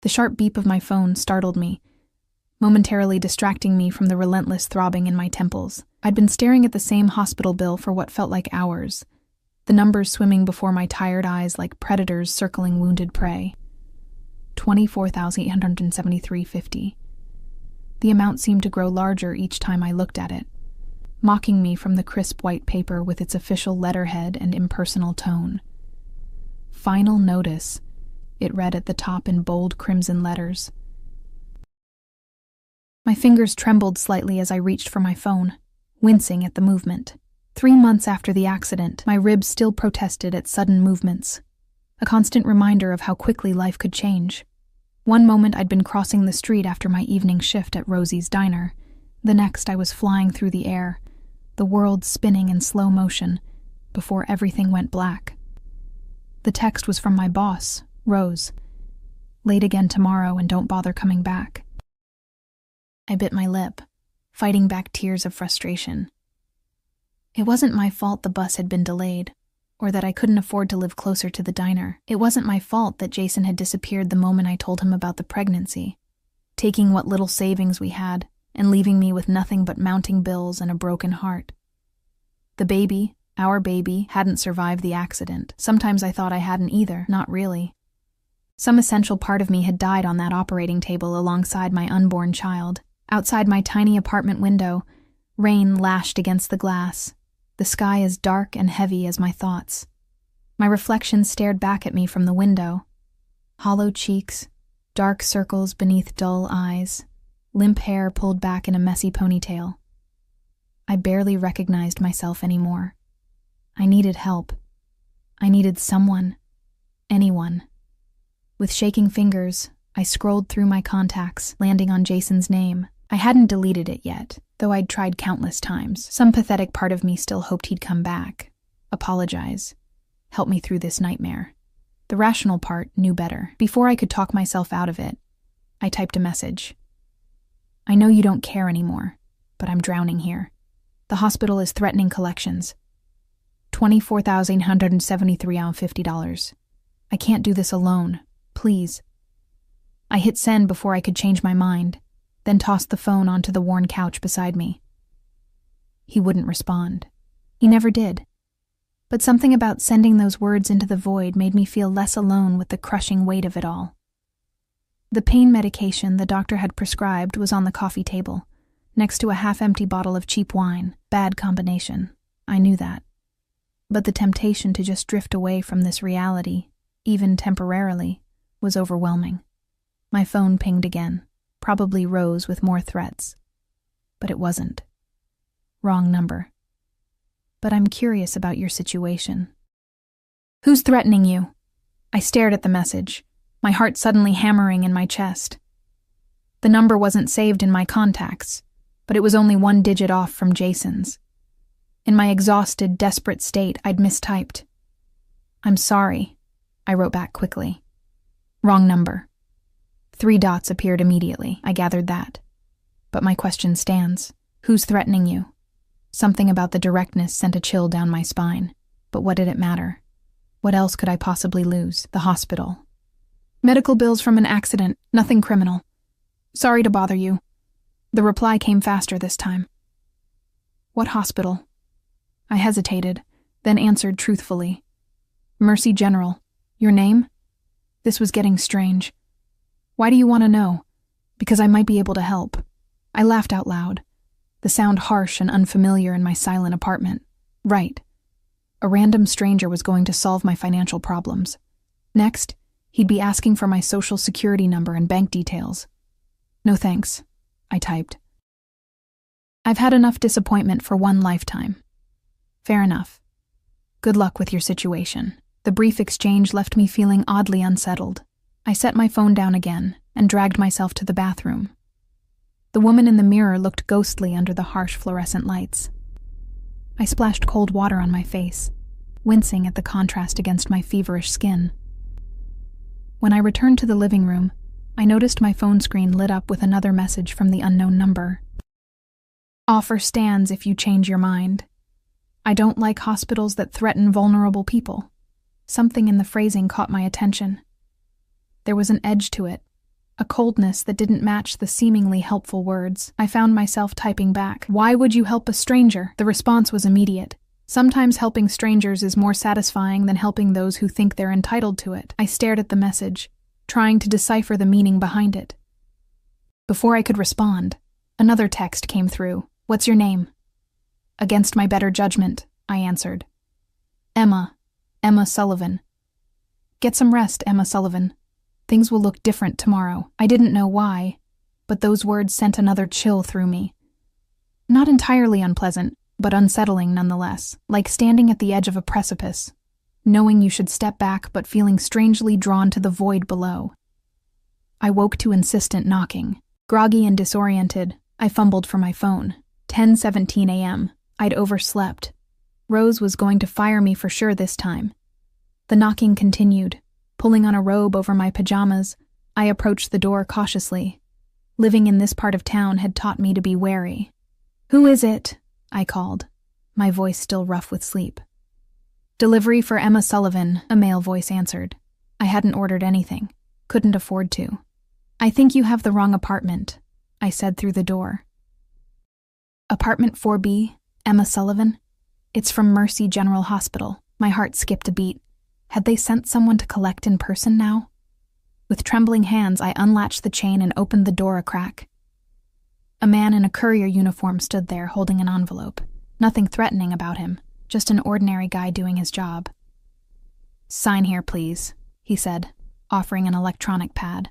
The sharp beep of my phone startled me, momentarily distracting me from the relentless throbbing in my temples. I'd been staring at the same hospital bill for what felt like hours, the numbers swimming before my tired eyes like predators circling wounded prey. $24,873.50. The amount seemed to grow larger each time I looked at it, mocking me from the crisp white paper with its official letterhead and impersonal tone. Final notice, it read at the top in bold crimson letters. My fingers trembled slightly as I reached for my phone, wincing at the movement. 3 months after the accident, my ribs still protested at sudden movements, a constant reminder of how quickly life could change. One moment I'd been crossing the street after my evening shift at Rosie's Diner. The next I was flying through the air, the world spinning in slow motion, before everything went black. The text was from my boss, Rose. Late again tomorrow and don't bother coming back. I bit my lip, fighting back tears of frustration. It wasn't my fault the bus had been delayed, or that I couldn't afford to live closer to the diner. It wasn't my fault that Jason had disappeared the moment I told him about the pregnancy, taking what little savings we had and leaving me with nothing but mounting bills and a broken heart. The baby, our baby, hadn't survived the accident. Sometimes I thought I hadn't either, not really. Some essential part of me had died on that operating table alongside my unborn child. Outside my tiny apartment window, rain lashed against the glass, the sky as dark and heavy as my thoughts. My reflection stared back at me from the window. Hollow cheeks, dark circles beneath dull eyes, limp hair pulled back in a messy ponytail. I barely recognized myself anymore. I needed help. I needed someone, anyone. With shaking fingers, I scrolled through my contacts, landing on Jason's name. I hadn't deleted it yet, though I'd tried countless times. Some pathetic part of me still hoped he'd come back, apologize, help me through this nightmare. The rational part knew better. Before I could talk myself out of it, I typed a message. I know you don't care anymore, but I'm drowning here. The hospital is threatening collections. $24,173.50. I can't do this alone. Please. I hit send before I could change my mind, then tossed the phone onto the worn couch beside me. He wouldn't respond. He never did. But something about sending those words into the void made me feel less alone with the crushing weight of it all. The pain medication the doctor had prescribed was on the coffee table, next to a half-empty bottle of cheap wine. Bad combination. I knew that. But the temptation to just drift away from this reality, even temporarily, was overwhelming. My phone pinged again, probably Rose with more threats. But it wasn't. Wrong number. But I'm curious about your situation. Who's threatening you? I stared at the message, my heart suddenly hammering in my chest. The number wasn't saved in my contacts, but it was only 1 digit off from Jason's. In my exhausted, desperate state, I'd mistyped. I'm sorry, I wrote back quickly. Wrong number. 3 dots appeared immediately. I gathered that. But my question stands. Who's threatening you? Something about the directness sent a chill down my spine. But what did it matter? What else could I possibly lose? The hospital. Medical bills from an accident, nothing criminal. Sorry to bother you. The reply came faster this time. What hospital? I hesitated, then answered truthfully. Mercy General. Your name? This was getting strange. Why do you want to know? Because I might be able to help. I laughed out loud, the sound harsh and unfamiliar in my silent apartment. Right. A random stranger was going to solve my financial problems. Next, he'd be asking for my social security number and bank details. No thanks, I typed. I've had enough disappointment for one lifetime. Fair enough. Good luck with your situation. The brief exchange left me feeling oddly unsettled. I set my phone down again and dragged myself to the bathroom. The woman in the mirror looked ghostly under the harsh fluorescent lights. I splashed cold water on my face, wincing at the contrast against my feverish skin. When I returned to the living room, I noticed my phone screen lit up with another message from the unknown number. Offer stands if you change your mind. I don't like hospitals that threaten vulnerable people. Something in the phrasing caught my attention. There was an edge to it, a coldness that didn't match the seemingly helpful words. I found myself typing back, "Why would you help a stranger?" The response was immediate. Sometimes helping strangers is more satisfying than helping those who think they're entitled to it. I stared at the message, trying to decipher the meaning behind it. Before I could respond, another text came through. "What's your name?" "Against my better judgment," I answered. Emma Sullivan." "Get some rest, Emma Sullivan. Things will look different tomorrow." I didn't know why, but those words sent another chill through me. Not entirely unpleasant, but unsettling nonetheless, like standing at the edge of a precipice, knowing you should step back but feeling strangely drawn to the void below. I woke to insistent knocking. Groggy and disoriented, I fumbled for my phone. 10:17 a.m. I'd overslept. Rose was going to fire me for sure this time. The knocking continued. Pulling on a robe over my pajamas, I approached the door cautiously. Living in this part of town had taught me to be wary. "Who is it?" I called, my voice still rough with sleep. "Delivery for Emma Sullivan," a male voice answered. I hadn't ordered anything. Couldn't afford to. "I think you have the wrong apartment," I said through the door. "Apartment 4B, Emma Sullivan? It's from Mercy General Hospital." My heart skipped a beat. Had they sent someone to collect in person now? With trembling hands, I unlatched the chain and opened the door a crack. A man in a courier uniform stood there holding an envelope. Nothing threatening about him, just an ordinary guy doing his job. "Sign here, please," he said, offering an electronic pad.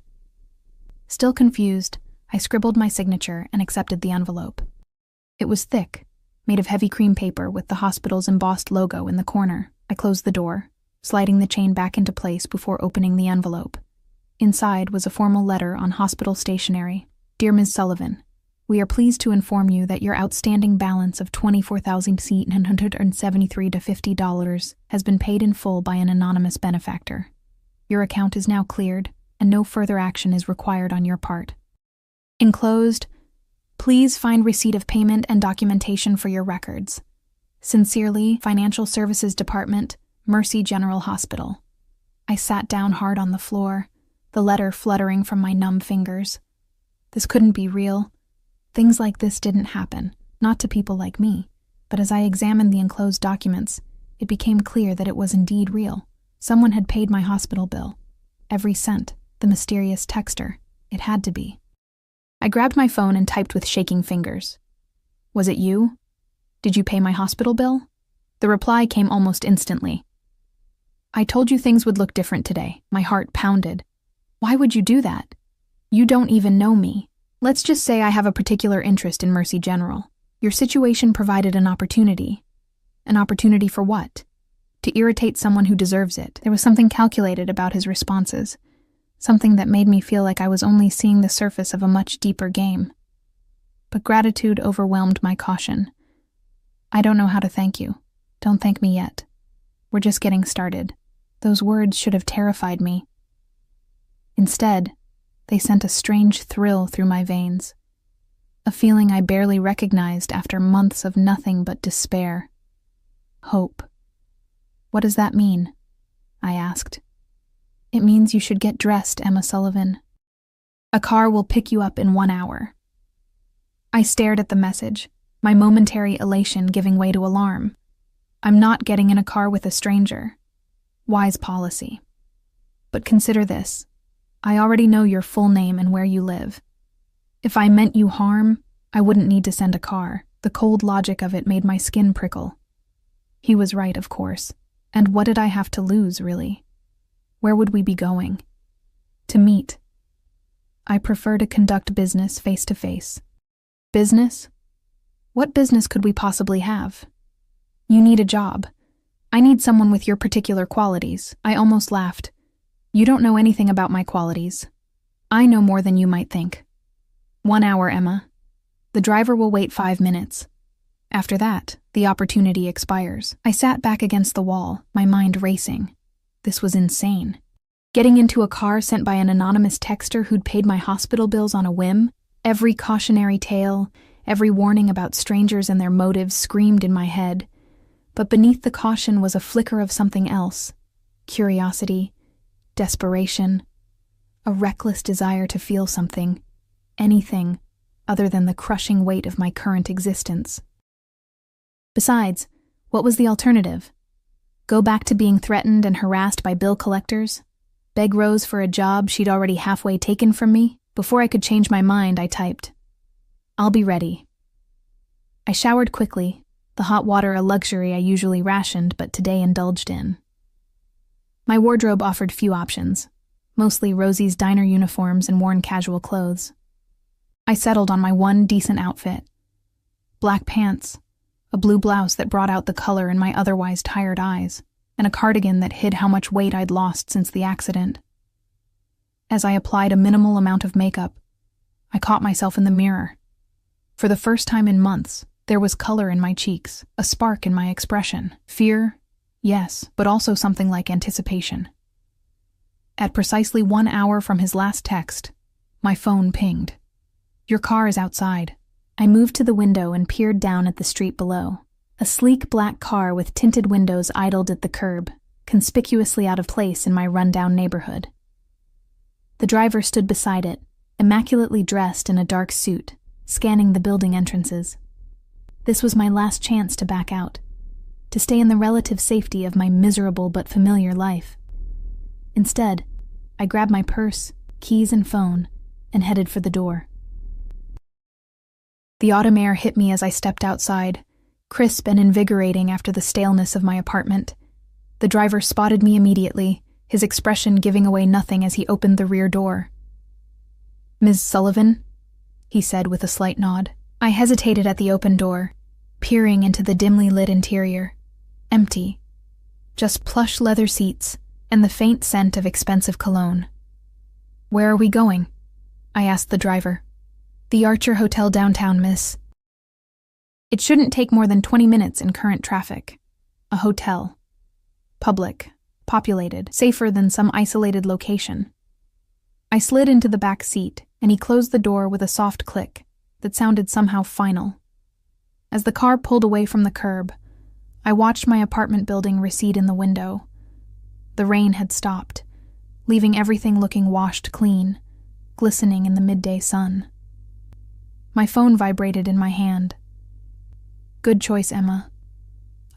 Still confused, I scribbled my signature and accepted the envelope. It was thick, made of heavy cream paper with the hospital's embossed logo in the corner. I closed the door, sliding the chain back into place before opening the envelope. Inside was a formal letter on hospital stationery. "Dear Ms. Sullivan, we are pleased to inform you that your outstanding balance of $24,973.50 has been paid in full by an anonymous benefactor. Your account is now cleared, and no further action is required on your part. Enclosed, please find receipt of payment and documentation for your records. Sincerely, Financial Services Department, Mercy General Hospital." I sat down hard on the floor, the letter fluttering from my numb fingers. This couldn't be real. Things like this didn't happen, not to people like me, but as I examined the enclosed documents, it became clear that it was indeed real. Someone had paid my hospital bill. Every cent, the mysterious texter. It had to be. I grabbed my phone and typed with shaking fingers. "Was it you? Did you pay my hospital bill?" The reply came almost instantly. "I told you things would look different today." My heart pounded. "Why would you do that? You don't even know me. Let's just say I have a particular interest in Mercy General. Your situation provided an opportunity. An opportunity for what? To irritate someone who deserves it." There was something calculated about his responses, something that made me feel like I was only seeing the surface of a much deeper game. But gratitude overwhelmed my caution. "I don't know how to thank you. Don't thank me yet. We're just getting started." Those words should have terrified me. Instead, they sent a strange thrill through my veins, a feeling I barely recognized after months of nothing but despair. Hope. "What does that mean?" I asked. "It means you should get dressed, Emma Sullivan. A car will pick you up in 1 hour." I stared at the message, my momentary elation giving way to alarm. I'm not getting in a car with a stranger. Wise policy. But consider this. I already know your full name and where you live. If I meant you harm, I wouldn't need to send a car. The cold logic of it made my skin prickle. He was right, of course. And what did I have to lose, really? Where would we be going? To meet. I prefer to conduct business face to face. Business? What business could we possibly have? You need a job. I need someone with your particular qualities. I almost laughed. You don't know anything about my qualities. I know more than you might think. 1 hour, Emma. The driver will wait 5 minutes. After that, the opportunity expires. I sat back against the wall, my mind racing. This was insane. Getting into a car sent by an anonymous texter who'd paid my hospital bills on a whim, every cautionary tale, every warning about strangers and their motives screamed in my head. But beneath the caution was a flicker of something else. Curiosity. Desperation. a reckless desire to feel something, anything, other than the crushing weight of my current existence. Besides, what was the alternative? Go back to being threatened and harassed by bill collectors? Beg Rose for a job she'd already halfway taken from me? Before I could change my mind, I typed, "I'll be ready." I showered quickly, the hot water a luxury I usually rationed but today indulged in. My wardrobe offered few options, mostly Rosie's diner uniforms and worn casual clothes. I settled on my one decent outfit: black pants, a blue blouse that brought out the color in my otherwise tired eyes, and a cardigan that hid how much weight I'd lost since the accident. As I applied a minimal amount of makeup, I caught myself in the mirror. For the first time in months, there was color in my cheeks, a spark in my expression. Fear, yes, but also something like anticipation. At precisely 1 hour from his last text, my phone pinged. "Your car is outside." I moved to the window and peered down at the street below. A sleek black car with tinted windows idled at the curb, conspicuously out of place in my rundown neighborhood. The driver stood beside it, immaculately dressed in a dark suit, scanning the building entrances. This was my last chance to back out, to stay in the relative safety of my miserable but familiar life. Instead, I grabbed my purse, keys, and phone, and headed for the door. The autumn air hit me as I stepped outside, crisp and invigorating after the staleness of my apartment. The driver spotted me immediately, his expression giving away nothing as he opened the rear door. "Ms. Sullivan?" he said with a slight nod. I hesitated at the open door, peering into the dimly lit interior. Empty. Just plush leather seats and the faint scent of expensive cologne. "Where are we going?" I asked the driver. "The Archer Hotel downtown, miss." It shouldn't take more than 20 minutes in current traffic. A hotel. Public. Populated. Safer than some isolated location. I slid into the back seat, and he closed the door with a soft click that sounded somehow final. As the car pulled away from the curb, I watched my apartment building recede in the window. The rain had stopped, leaving everything looking washed clean, glistening in the midday sun. My phone vibrated in my hand. "Good choice, Emma.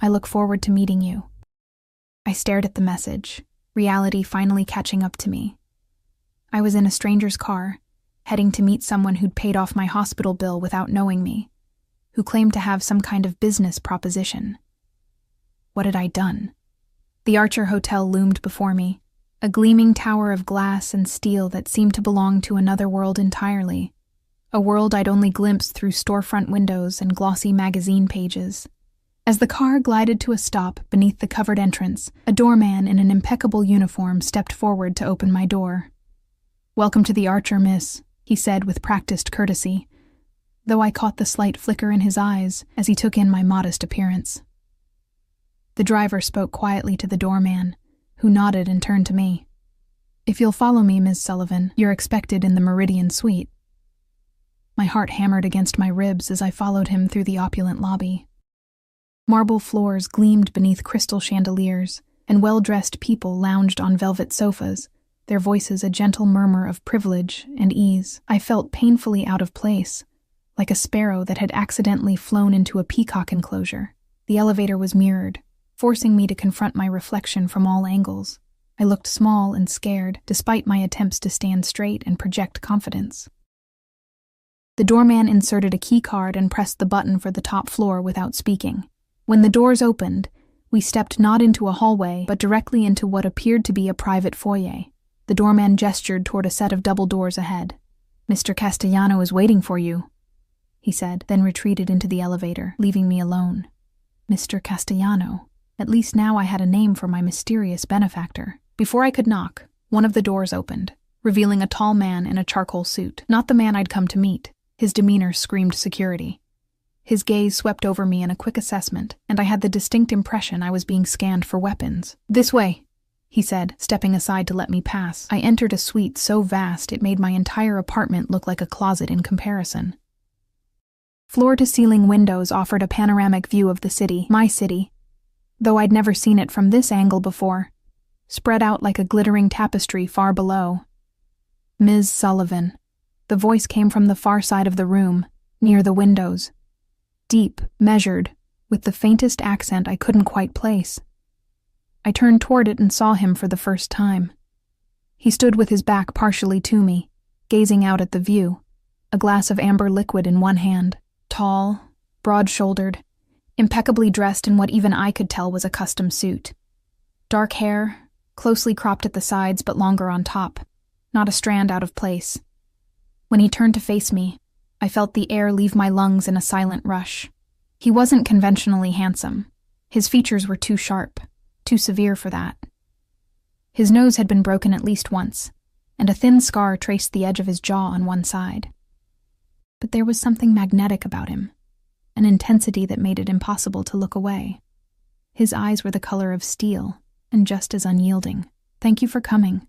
I look forward to meeting you." I stared at the message, reality finally catching up to me. I was in a stranger's car, heading to meet someone who'd paid off my hospital bill without knowing me, who claimed to have some kind of business proposition. What had I done? The Archer Hotel loomed before me, a gleaming tower of glass and steel that seemed to belong to another world entirely, a world I'd only glimpsed through storefront windows and glossy magazine pages. As the car glided to a stop beneath the covered entrance, a doorman in an impeccable uniform stepped forward to open my door. "Welcome to the Archer, miss," he said with practiced courtesy, though I caught the slight flicker in his eyes as he took in my modest appearance. The driver spoke quietly to the doorman, who nodded and turned to me. "If you'll follow me, Ms. Sullivan, you're expected in the Meridian suite." My heart hammered against my ribs as I followed him through the opulent lobby. Marble floors gleamed beneath crystal chandeliers, and well-dressed people lounged on velvet sofas, their voices a gentle murmur of privilege and ease. I felt painfully out of place, like a sparrow that had accidentally flown into a peacock enclosure. The elevator was mirrored, forcing me to confront my reflection from all angles. I looked small and scared, despite my attempts to stand straight and project confidence. The doorman inserted a key card and pressed the button for the top floor without speaking. When the doors opened, we stepped not into a hallway, but directly into what appeared to be a private foyer. The doorman gestured toward a set of double doors ahead. "Mr. Castellano is waiting for you," he said, then retreated into the elevator, leaving me alone. Mr. Castellano. At least now I had a name for my mysterious benefactor. Before I could knock, one of the doors opened, revealing a tall man in a charcoal suit. Not the man I'd come to meet. His demeanor screamed security. His gaze swept over me in a quick assessment, and I had the distinct impression I was being scanned for weapons. "This way," he said, stepping aside to let me pass. I entered a suite so vast it made my entire apartment look like a closet in comparison. Floor-to-ceiling windows offered a panoramic view of the city, my city, though I'd never seen it from this angle before, spread out like a glittering tapestry far below. Ms. Sullivan. The voice came from the far side of the room, near the windows. Deep, measured, with the faintest accent I couldn't quite place. I turned toward it and saw him for the first time. He stood with his back partially to me, gazing out at the view, a glass of amber liquid in one hand. Tall, broad-shouldered, impeccably dressed in what even I could tell was a custom suit. Dark hair, closely cropped at the sides but longer on top, not a strand out of place. When he turned to face me, I felt the air leave my lungs in a silent rush. He wasn't conventionally handsome. His features were too sharp, too severe for that. His nose had been broken at least once, and a thin scar traced the edge of his jaw on one side. But there was something magnetic about him, an intensity that made it impossible to look away. His eyes were the color of steel, and just as unyielding. "Thank you for coming,"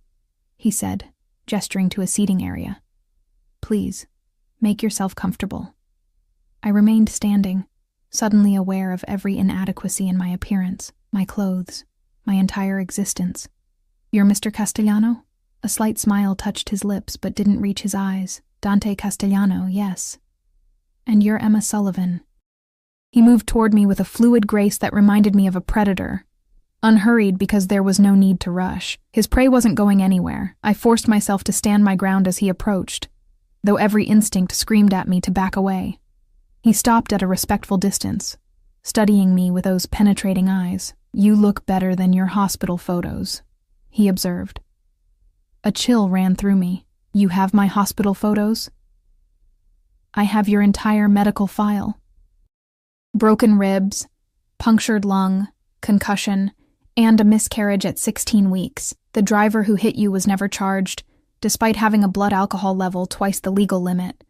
he said, gesturing to a seating area. "Please, make yourself comfortable." I remained standing, suddenly aware of every inadequacy in my appearance, my clothes, my entire existence. "You're Mr. Castellano?" A slight smile touched his lips but didn't reach his eyes. "Dante Castellano, yes." "And you're Emma Sullivan." He moved toward me with a fluid grace that reminded me of a predator. Unhurried because there was no need to rush. His prey wasn't going anywhere. I forced myself to stand my ground as he approached, though every instinct screamed at me to back away. He stopped at a respectful distance, studying me with those penetrating eyes. "You look better than your hospital photos," he observed. A chill ran through me. "You have my hospital photos?" "I have your entire medical file. Broken ribs, punctured lung, concussion, and a miscarriage at 16 weeks. The driver who hit you was never charged, despite having a blood alcohol level twice the legal limit.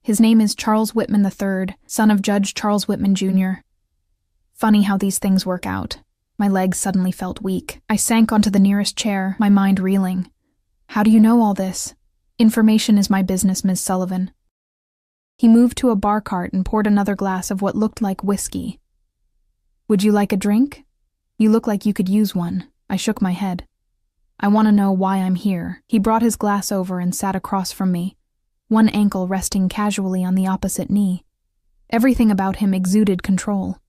His name is Charles Whitman III, son of Judge Charles Whitman Jr. Funny how these things work out. My legs suddenly felt weak. I sank onto the nearest chair, my mind reeling. "How do you know all this?" "Information is my business, Ms. Sullivan." He moved to a bar cart and poured another glass of what looked like whiskey. "Would you like a drink? You look like you could use one." I shook my head. "I want to know why I'm here." He brought his glass over and sat across from me, one ankle resting casually on the opposite knee. Everything about him exuded control.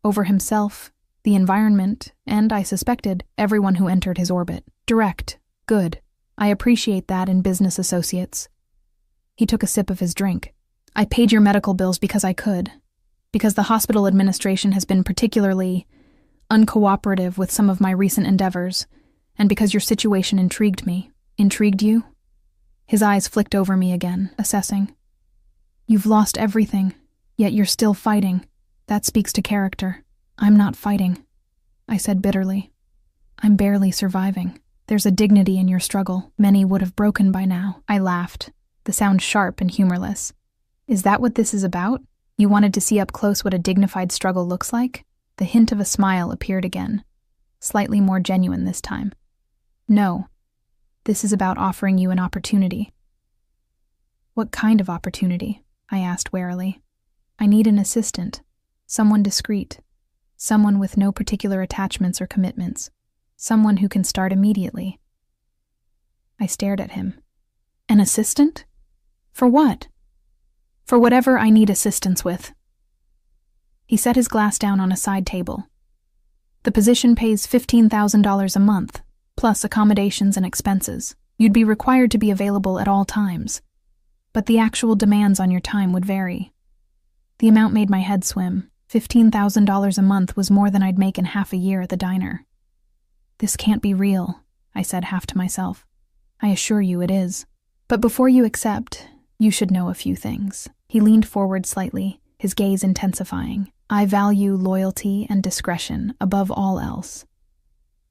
Over himself, the environment, and, I suspected, everyone who entered his orbit. Direct. Good. I appreciate that in business associates. He took a sip of his drink. "I paid your medical bills because I could. Because the hospital administration has been particularly uncooperative with some of my recent endeavors, and because your situation intrigued me." "Intrigued you?" His eyes flicked over me again, assessing. "You've lost everything, yet you're still fighting. That speaks to character." "I'm not fighting," I said bitterly. "I'm barely surviving. There's a dignity in your struggle many would have broken by now." I laughed, the sound sharp and humorless. "Is that what this is about? You wanted to see up close what a dignified struggle looks like?" The hint of a smile appeared again, slightly more genuine this time. "No, this is about offering you an opportunity." "What kind of opportunity?" I asked warily. "I need an assistant, someone discreet, someone with no particular attachments or commitments, someone who can start immediately." I stared at him. "An assistant? For what?" "For whatever I need assistance with." He set his glass down on a side table. "The position pays $15,000 a month, plus accommodations and expenses. You'd be required to be available at all times, but the actual demands on your time would vary." The amount made my head swim. $15,000 a month was more than I'd make in half a year at the diner. "This can't be real," I said half to myself. "I assure you it is. But before you accept, you should know a few things." He leaned forward slightly, his gaze intensifying. "I value loyalty and discretion above all else.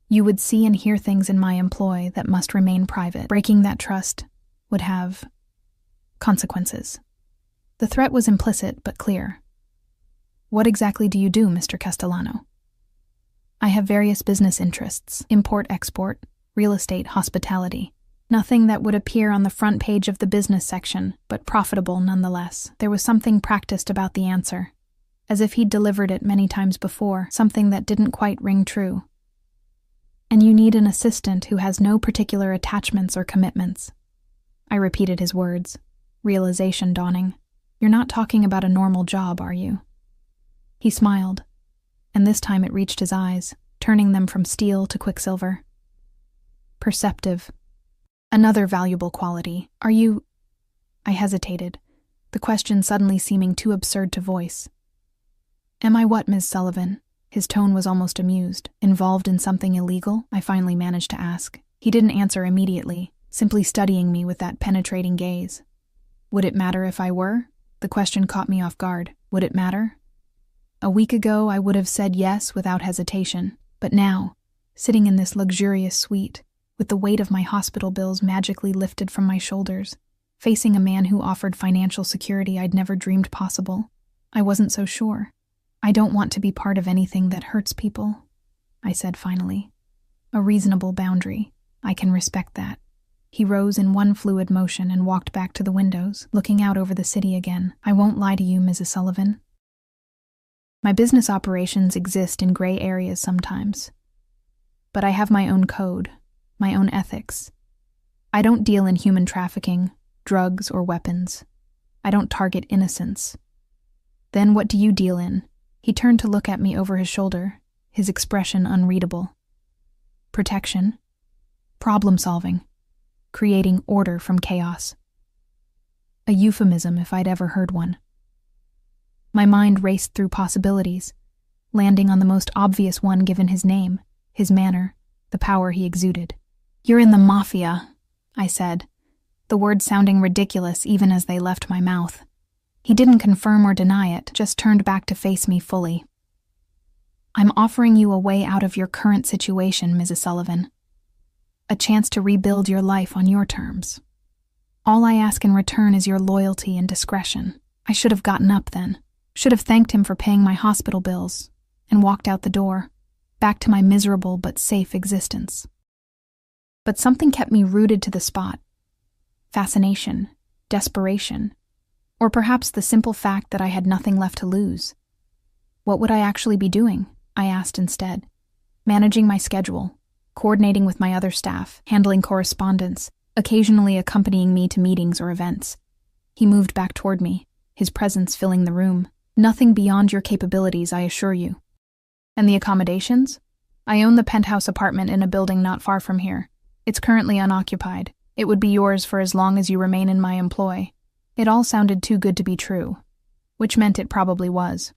You would see and hear things in my employ that must remain private. Breaking that trust would have consequences." The threat was implicit but clear. "What exactly do you do, Mr. Castellano?" "I have various business interests: import-export, real estate, hospitality. Nothing that would appear on the front page of the business section, but profitable nonetheless." There was something practiced about the answer, as if he'd delivered it many times before, something that didn't quite ring true. "And you need an assistant who has no particular attachments or commitments." I repeated his words, realization dawning. You're not talking about a normal job, are you? He smiled, and this time it reached his eyes, turning them from steel to quicksilver. Perceptive. Another valuable quality. Are you... I hesitated, the question suddenly seeming too absurd to voice. Am I what, Ms. Sullivan? His tone was almost amused. Involved in something illegal? I finally managed to ask. He didn't answer immediately, simply studying me with that penetrating gaze. Would it matter if I were? The question caught me off guard. Would it matter? A week ago, I would have said yes without hesitation. But now, sitting in this luxurious suite, with the weight of my hospital bills magically lifted from my shoulders, facing a man who offered financial security I'd never dreamed possible, I wasn't so sure. I don't want to be part of anything that hurts people, I said finally. A reasonable boundary. I can respect that. He rose in one fluid motion and walked back to the windows, looking out over the city again. I won't lie to you, Mrs. Sullivan. My business operations exist in gray areas sometimes. But I have my own code, my own ethics. I don't deal in human trafficking, drugs, or weapons. I don't target innocents. Then what do you deal in? He turned to look at me over his shoulder, his expression unreadable. Protection. Problem-solving. Creating order from chaos. A euphemism if I'd ever heard one. My mind raced through possibilities, landing on the most obvious one given his name, his manner, the power he exuded. You're in the Mafia, I said, the words sounding ridiculous even as they left my mouth. He didn't confirm or deny it, just turned back to face me fully. I'm offering you a way out of your current situation, Mrs. Sullivan. A chance to rebuild your life on your terms. All I ask in return is your loyalty and discretion. I should have gotten up then. Should have thanked him for paying my hospital bills, and walked out the door, back to my miserable but safe existence. But something kept me rooted to the spot. Fascination, desperation, or perhaps the simple fact that I had nothing left to lose. What would I actually be doing? I asked instead. Managing my schedule, coordinating with my other staff, handling correspondence, occasionally accompanying me to meetings or events. He moved back toward me, his presence filling the room. Nothing beyond your capabilities, I assure you. And the accommodations? I own the penthouse apartment in a building not far from here. It's currently unoccupied. It would be yours for as long as you remain in my employ. It all sounded too good to be true, which meant it probably was.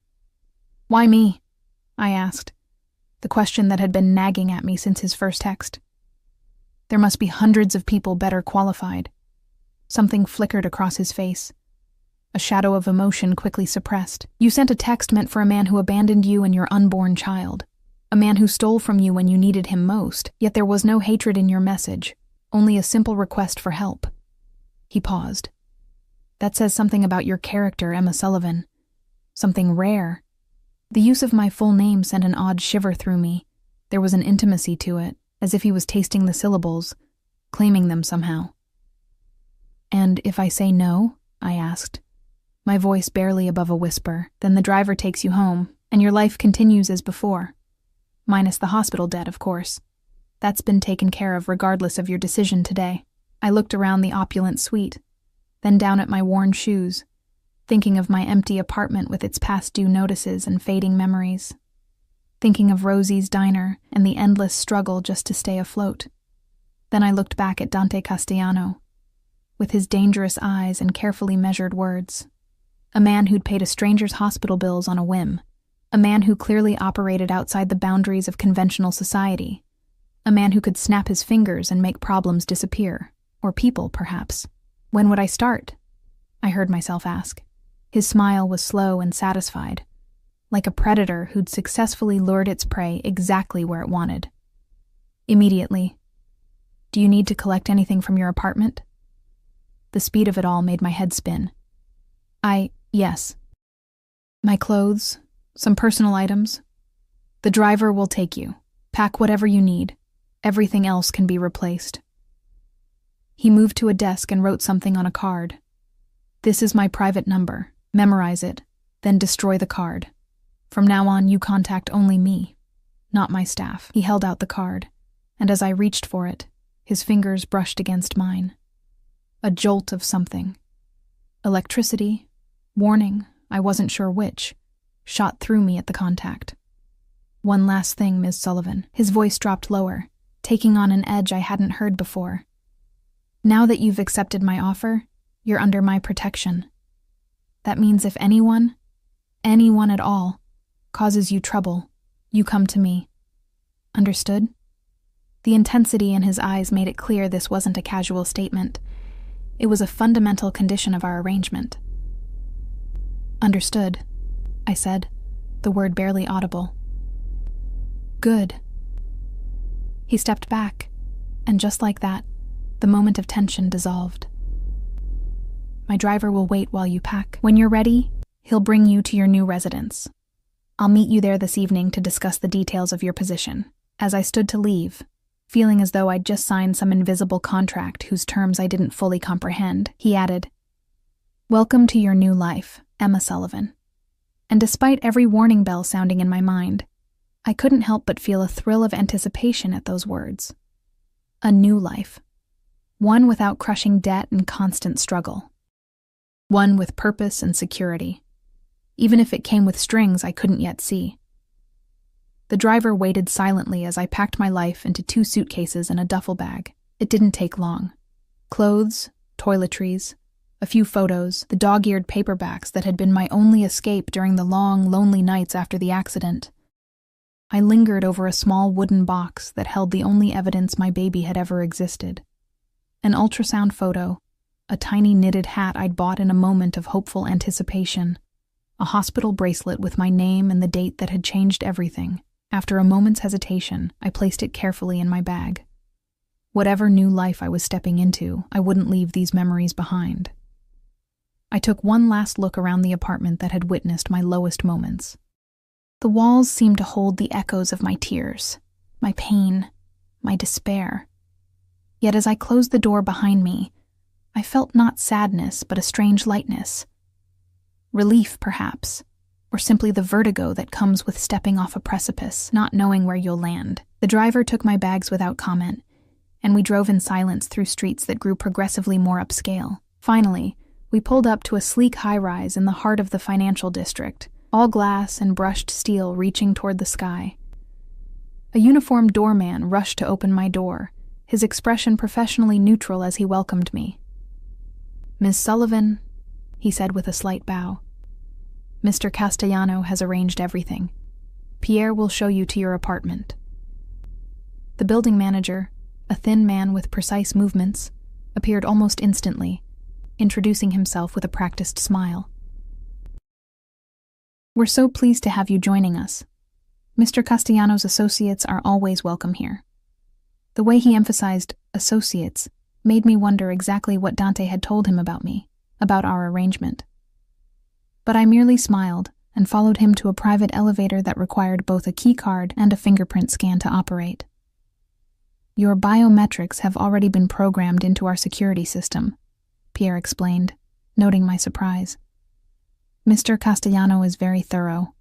Why me? I asked, the question that had been nagging at me since his first text. There must be hundreds of people better qualified. Something flickered across his face. A shadow of emotion quickly suppressed. You sent a text meant for a man who abandoned you and your unborn child. A man who stole from you when you needed him most, yet there was no hatred in your message, only a simple request for help. He paused. That says something about your character, Emma Sullivan. Something rare. The use of my full name sent an odd shiver through me. There was an intimacy to it, as if he was tasting the syllables, claiming them somehow. And if I say no? I asked, my voice barely above a whisper. Then the driver takes you home, and your life continues as before. Minus the hospital debt, of course. That's been taken care of regardless of your decision today. I looked around the opulent suite, then down at my worn shoes, thinking of my empty apartment with its past due notices and fading memories. Thinking of Rosie's diner and the endless struggle just to stay afloat. Then I looked back at Dante Castellano, with his dangerous eyes and carefully measured words. A man who'd paid a stranger's hospital bills on a whim. A man who clearly operated outside the boundaries of conventional society. A man who could snap his fingers and make problems disappear. Or people, perhaps. When would I start? I heard myself ask. His smile was slow and satisfied, like a predator who'd successfully lured its prey exactly where it wanted. Immediately. Do you need to collect anything from your apartment? The speed of it all made my head spin. Yes. My clothes, some personal items. The driver will take you. Pack whatever you need. Everything else can be replaced. He moved to a desk and wrote something on a card. This is my private number. Memorize it, then destroy the card. From now on, you contact only me, not my staff. He held out the card, and as I reached for it, his fingers brushed against mine. A jolt of something. Electricity, warning, I wasn't sure which, shot through me at the contact. "One last thing, Ms. Sullivan." His voice dropped lower, taking on an edge I hadn't heard before. "Now that you've accepted my offer, you're under my protection. That means if anyone at all, causes you trouble, you come to me. Understood?" The intensity in his eyes made it clear this wasn't a casual statement. It was a fundamental condition of our arrangement. "Understood," I said, the word barely audible. "Good." He stepped back, and just like that, the moment of tension dissolved. "My driver will wait while you pack. When you're ready, he'll bring you to your new residence. I'll meet you there this evening to discuss the details of your position." As I stood to leave, feeling as though I'd just signed some invisible contract whose terms I didn't fully comprehend, he added, "Welcome to your new life, Emma Sullivan." And despite every warning bell sounding in my mind, I couldn't help but feel a thrill of anticipation at those words. A new life. One without crushing debt and constant struggle. One with purpose and security, even if it came with strings I couldn't yet see. The driver waited silently as I packed my life into 2 suitcases and a duffel bag. It didn't take long. Clothes, toiletries, a few photos, the dog-eared paperbacks that had been my only escape during the long, lonely nights after the accident. I lingered over a small wooden box that held the only evidence my baby had ever existed. An ultrasound photo, a tiny knitted hat I'd bought in a moment of hopeful anticipation, a hospital bracelet with my name and the date that had changed everything. After a moment's hesitation, I placed it carefully in my bag. Whatever new life I was stepping into, I wouldn't leave these memories behind. I took one last look around the apartment that had witnessed my lowest moments. The walls seemed to hold the echoes of my tears, my pain, my despair. Yet as I closed the door behind me, I felt not sadness but a strange lightness. Relief, perhaps, or simply the vertigo that comes with stepping off a precipice, not knowing where you'll land. The driver took my bags without comment, and we drove in silence through streets that grew progressively more upscale. Finally, we pulled up to a sleek high-rise in the heart of the financial district, all glass and brushed steel reaching toward the sky. A uniformed doorman rushed to open my door, his expression professionally neutral as he welcomed me. "Ms. Sullivan," he said with a slight bow. "Mr. Castellano has arranged everything. Pierre will show you to your apartment." The building manager, a thin man with precise movements, appeared almost instantly, introducing himself with a practiced smile. "We're so pleased to have you joining us. Mr. Castellano's associates are always welcome here." The way he emphasized associates made me wonder exactly what Dante had told him about me, about our arrangement. But I merely smiled and followed him to a private elevator that required both a key card and a fingerprint scan to operate. "Your biometrics have already been programmed into our security system," Pierre explained, noting my surprise. "Mr. Castellano is very thorough."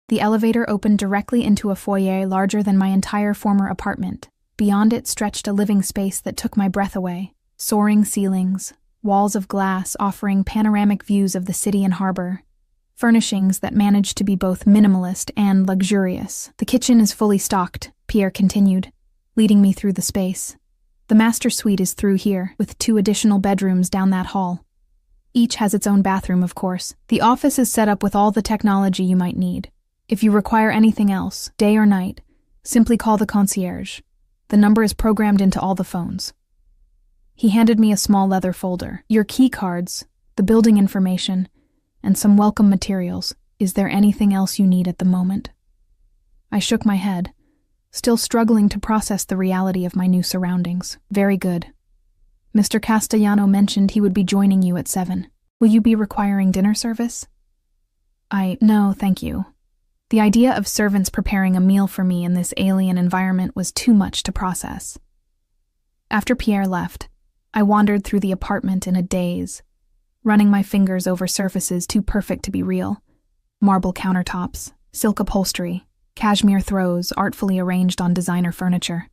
The elevator opened directly into a foyer larger than my entire former apartment. Beyond it stretched a living space that took my breath away. Soaring ceilings, walls of glass offering panoramic views of the city and harbor, furnishings that managed to be both minimalist and luxurious. "The kitchen is fully stocked," Pierre continued, leading me through the space. "The master suite is through here, with 2 additional bedrooms down that hall. Each has its own bathroom, of course. The office is set up with all the technology you might need. If you require anything else, day or night, simply call the concierge. The number is programmed into all the phones." He handed me a small leather folder. "Your key cards, the building information, and some welcome materials. Is there anything else you need at the moment?" I shook my head, still struggling to process the reality of my new surroundings. "Very good. Mr. Castellano mentioned he would be joining you at 7. Will you be requiring dinner service?" No, thank you. The idea of servants preparing a meal for me in this alien environment was too much to process. After Pierre left, I wandered through the apartment in a daze, running my fingers over surfaces too perfect to be real. Marble countertops, silk upholstery, cashmere throws artfully arranged on designer furniture.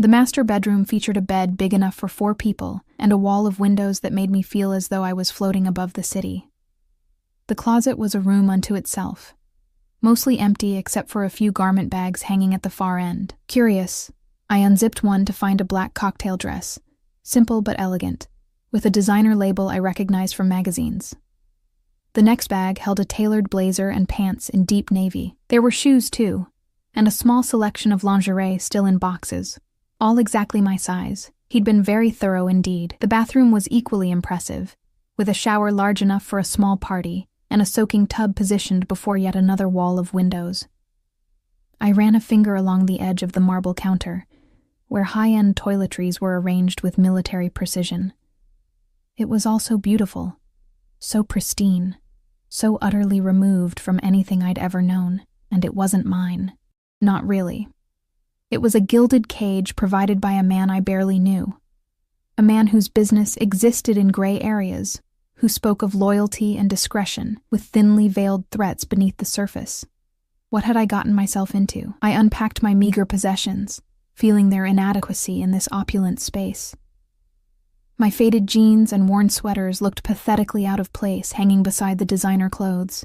The master bedroom featured a bed big enough for 4 people and a wall of windows that made me feel as though I was floating above the city. The closet was a room unto itself, mostly empty except for a few garment bags hanging at the far end. Curious, I unzipped one to find a black cocktail dress, simple but elegant, with a designer label I recognized from magazines. The next bag held a tailored blazer and pants in deep navy. There were shoes, too, and a small selection of lingerie still in boxes, all exactly my size. He'd been very thorough indeed. The bathroom was equally impressive, with a shower large enough for a small party and a soaking tub positioned before yet another wall of windows. I ran a finger along the edge of the marble counter, where high-end toiletries were arranged with military precision. It was all so beautiful, so pristine, so utterly removed from anything I'd ever known, and it wasn't mine. Not really. It was a gilded cage provided by a man I barely knew, a man whose business existed in gray areas, who spoke of loyalty and discretion with thinly veiled threats beneath the surface. What had I gotten myself into? I unpacked my meager possessions, feeling their inadequacy in this opulent space. My faded jeans and worn sweaters looked pathetically out of place hanging beside the designer clothes.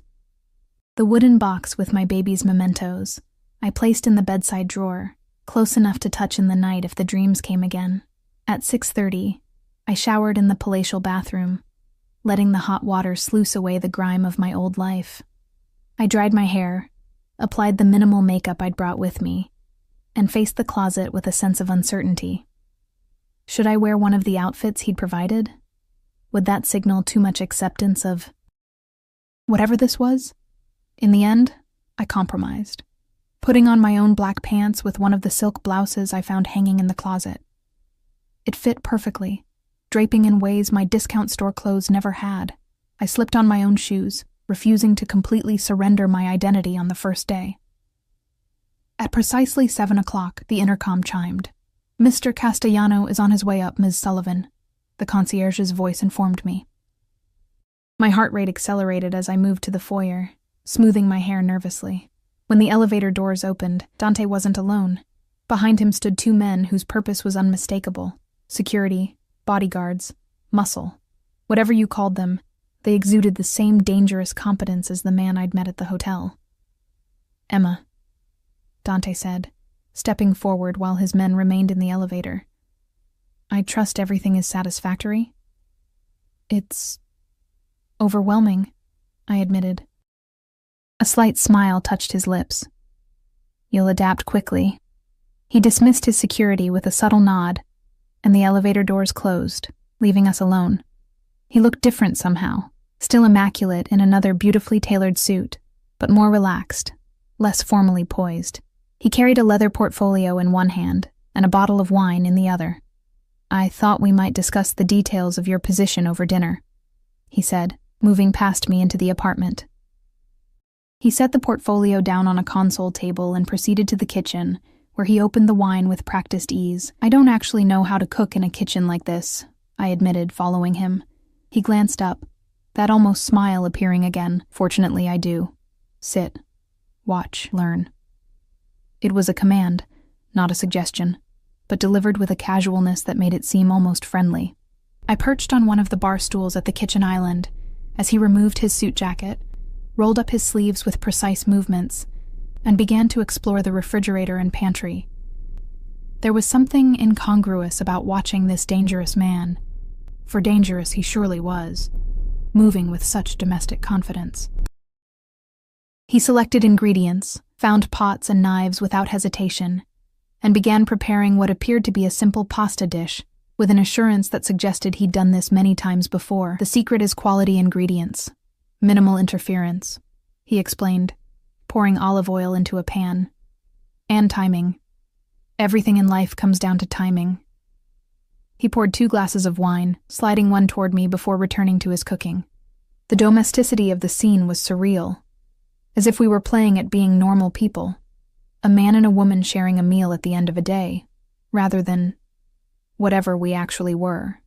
The wooden box with my baby's mementos I placed in the bedside drawer, close enough to touch in the night if the dreams came again. At 6:30, I showered in the palatial bathroom, letting the hot water sluice away the grime of my old life. I dried my hair, applied the minimal makeup I'd brought with me, and faced the closet with a sense of uncertainty. Should I wear one of the outfits he'd provided? Would that signal too much acceptance of whatever this was? In the end, I compromised, putting on my own black pants with one of the silk blouses I found hanging in the closet. It fit perfectly, draping in ways my discount store clothes never had. I slipped on my own shoes, refusing to completely surrender my identity on the first day. At precisely 7 o'clock, the intercom chimed. "Mr. Castellano is on his way up, Ms. Sullivan," the concierge's voice informed me. My heart rate accelerated as I moved to the foyer, smoothing my hair nervously. When the elevator doors opened, Dante wasn't alone. Behind him stood 2 men whose purpose was unmistakable. Security, bodyguards, muscle. Whatever you called them, they exuded the same dangerous competence as the man I'd met at the hotel. "Emma," Dante said, stepping forward while his men remained in the elevator. "I trust everything is satisfactory?" "It's overwhelming," I admitted. A slight smile touched his lips. "You'll adapt quickly." He dismissed his security with a subtle nod, and the elevator doors closed, leaving us alone. He looked different somehow, still immaculate in another beautifully tailored suit, but more relaxed, less formally poised. He carried a leather portfolio in one hand and a bottle of wine in the other. "I thought we might discuss the details of your position over dinner," he said, moving past me into the apartment. He set the portfolio down on a console table and proceeded to the kitchen, where he opened the wine with practiced ease. "I don't actually know how to cook in a kitchen like this," I admitted, following him. He glanced up, that almost smile appearing again. "Fortunately, I do. Sit, watch, learn." It was a command, not a suggestion, but delivered with a casualness that made it seem almost friendly. I perched on one of the bar stools at the kitchen island as he removed his suit jacket, rolled up his sleeves with precise movements, and began to explore the refrigerator and pantry. There was something incongruous about watching this dangerous man, for dangerous he surely was, moving with such domestic confidence. He selected ingredients, found pots and knives without hesitation, and began preparing what appeared to be a simple pasta dish, with an assurance that suggested he'd done this many times before. "The secret is quality ingredients, minimal interference," he explained, pouring olive oil into a pan. "And timing. Everything in life comes down to timing." He poured 2 glasses of wine, sliding one toward me before returning to his cooking. The domesticity of the scene was surreal, as if we were playing at being normal people, a man and a woman sharing a meal at the end of a day, rather than whatever we actually were.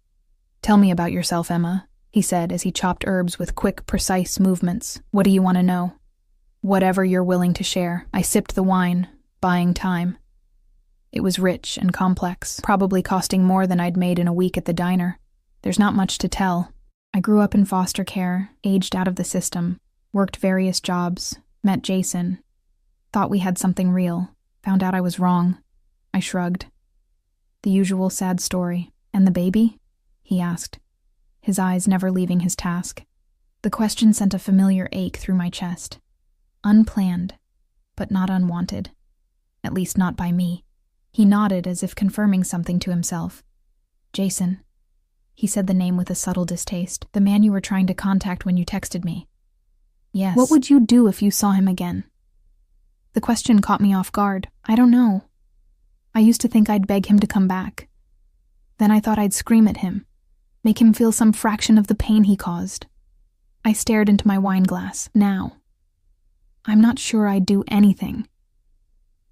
"Tell me about yourself, Emma," he said as he chopped herbs with quick, precise movements. "What do you want to know?" "Whatever you're willing to share." I sipped the wine, buying time. It was rich and complex, probably costing more than I'd made in a week at the diner. There's not much to tell. I grew up in foster care, aged out of the system, worked various jobs, met Jason, thought we had something real, found out I was wrong. I shrugged. The usual sad story. And the baby? He asked, his eyes never leaving his task. The question sent a familiar ache through my chest. Unplanned, but not unwanted. At least not by me. He nodded as if confirming something to himself. Jason. He said the name with a subtle distaste. The man you were trying to contact when you texted me. Yes. What would you do if you saw him again? The question caught me off guard. I don't know. I used to think I'd beg him to come back. Then I thought I'd scream at him, make him feel some fraction of the pain he caused. I stared into my wine glass. Now, I'm not sure I'd do anything.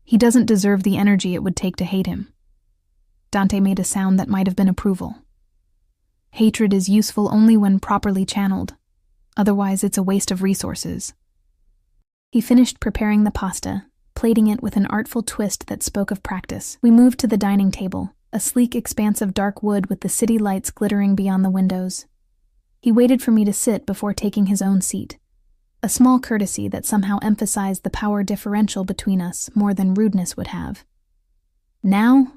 He doesn't deserve the energy it would take to hate him. Dante made a sound that might have been approval. Hatred is useful only when properly channeled. Otherwise, it's a waste of resources. He finished preparing the pasta, plating it with an artful twist that spoke of practice. We moved to the dining table, a sleek expanse of dark wood with the city lights glittering beyond the windows. He waited for me to sit before taking his own seat, a small courtesy that somehow emphasized the power differential between us more than rudeness would have. Now,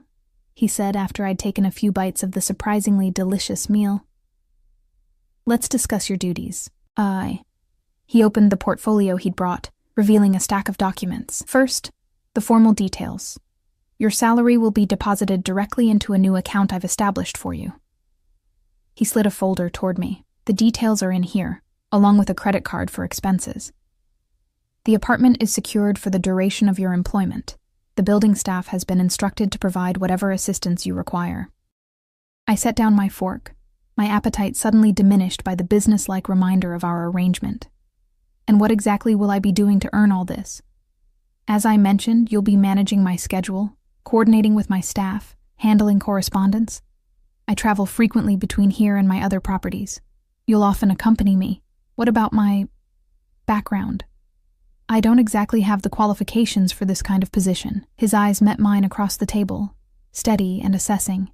he said after I'd taken a few bites of the surprisingly delicious meal, let's discuss your duties. He opened the portfolio he'd brought, revealing a stack of documents. First, the formal details. Your salary will be deposited directly into a new account I've established for you. He slid a folder toward me. The details are in here, along with a credit card for expenses. The apartment is secured for the duration of your employment. The building staff has been instructed to provide whatever assistance you require. I set down my fork, my appetite suddenly diminished by the business-like reminder of our arrangement. And what exactly will I be doing to earn all this? As I mentioned, you'll be managing my schedule, coordinating with my staff, handling correspondence. I travel frequently between here and my other properties. You'll often accompany me. What about my background? I don't exactly have the qualifications for this kind of position. His eyes met mine across the table, steady and assessing.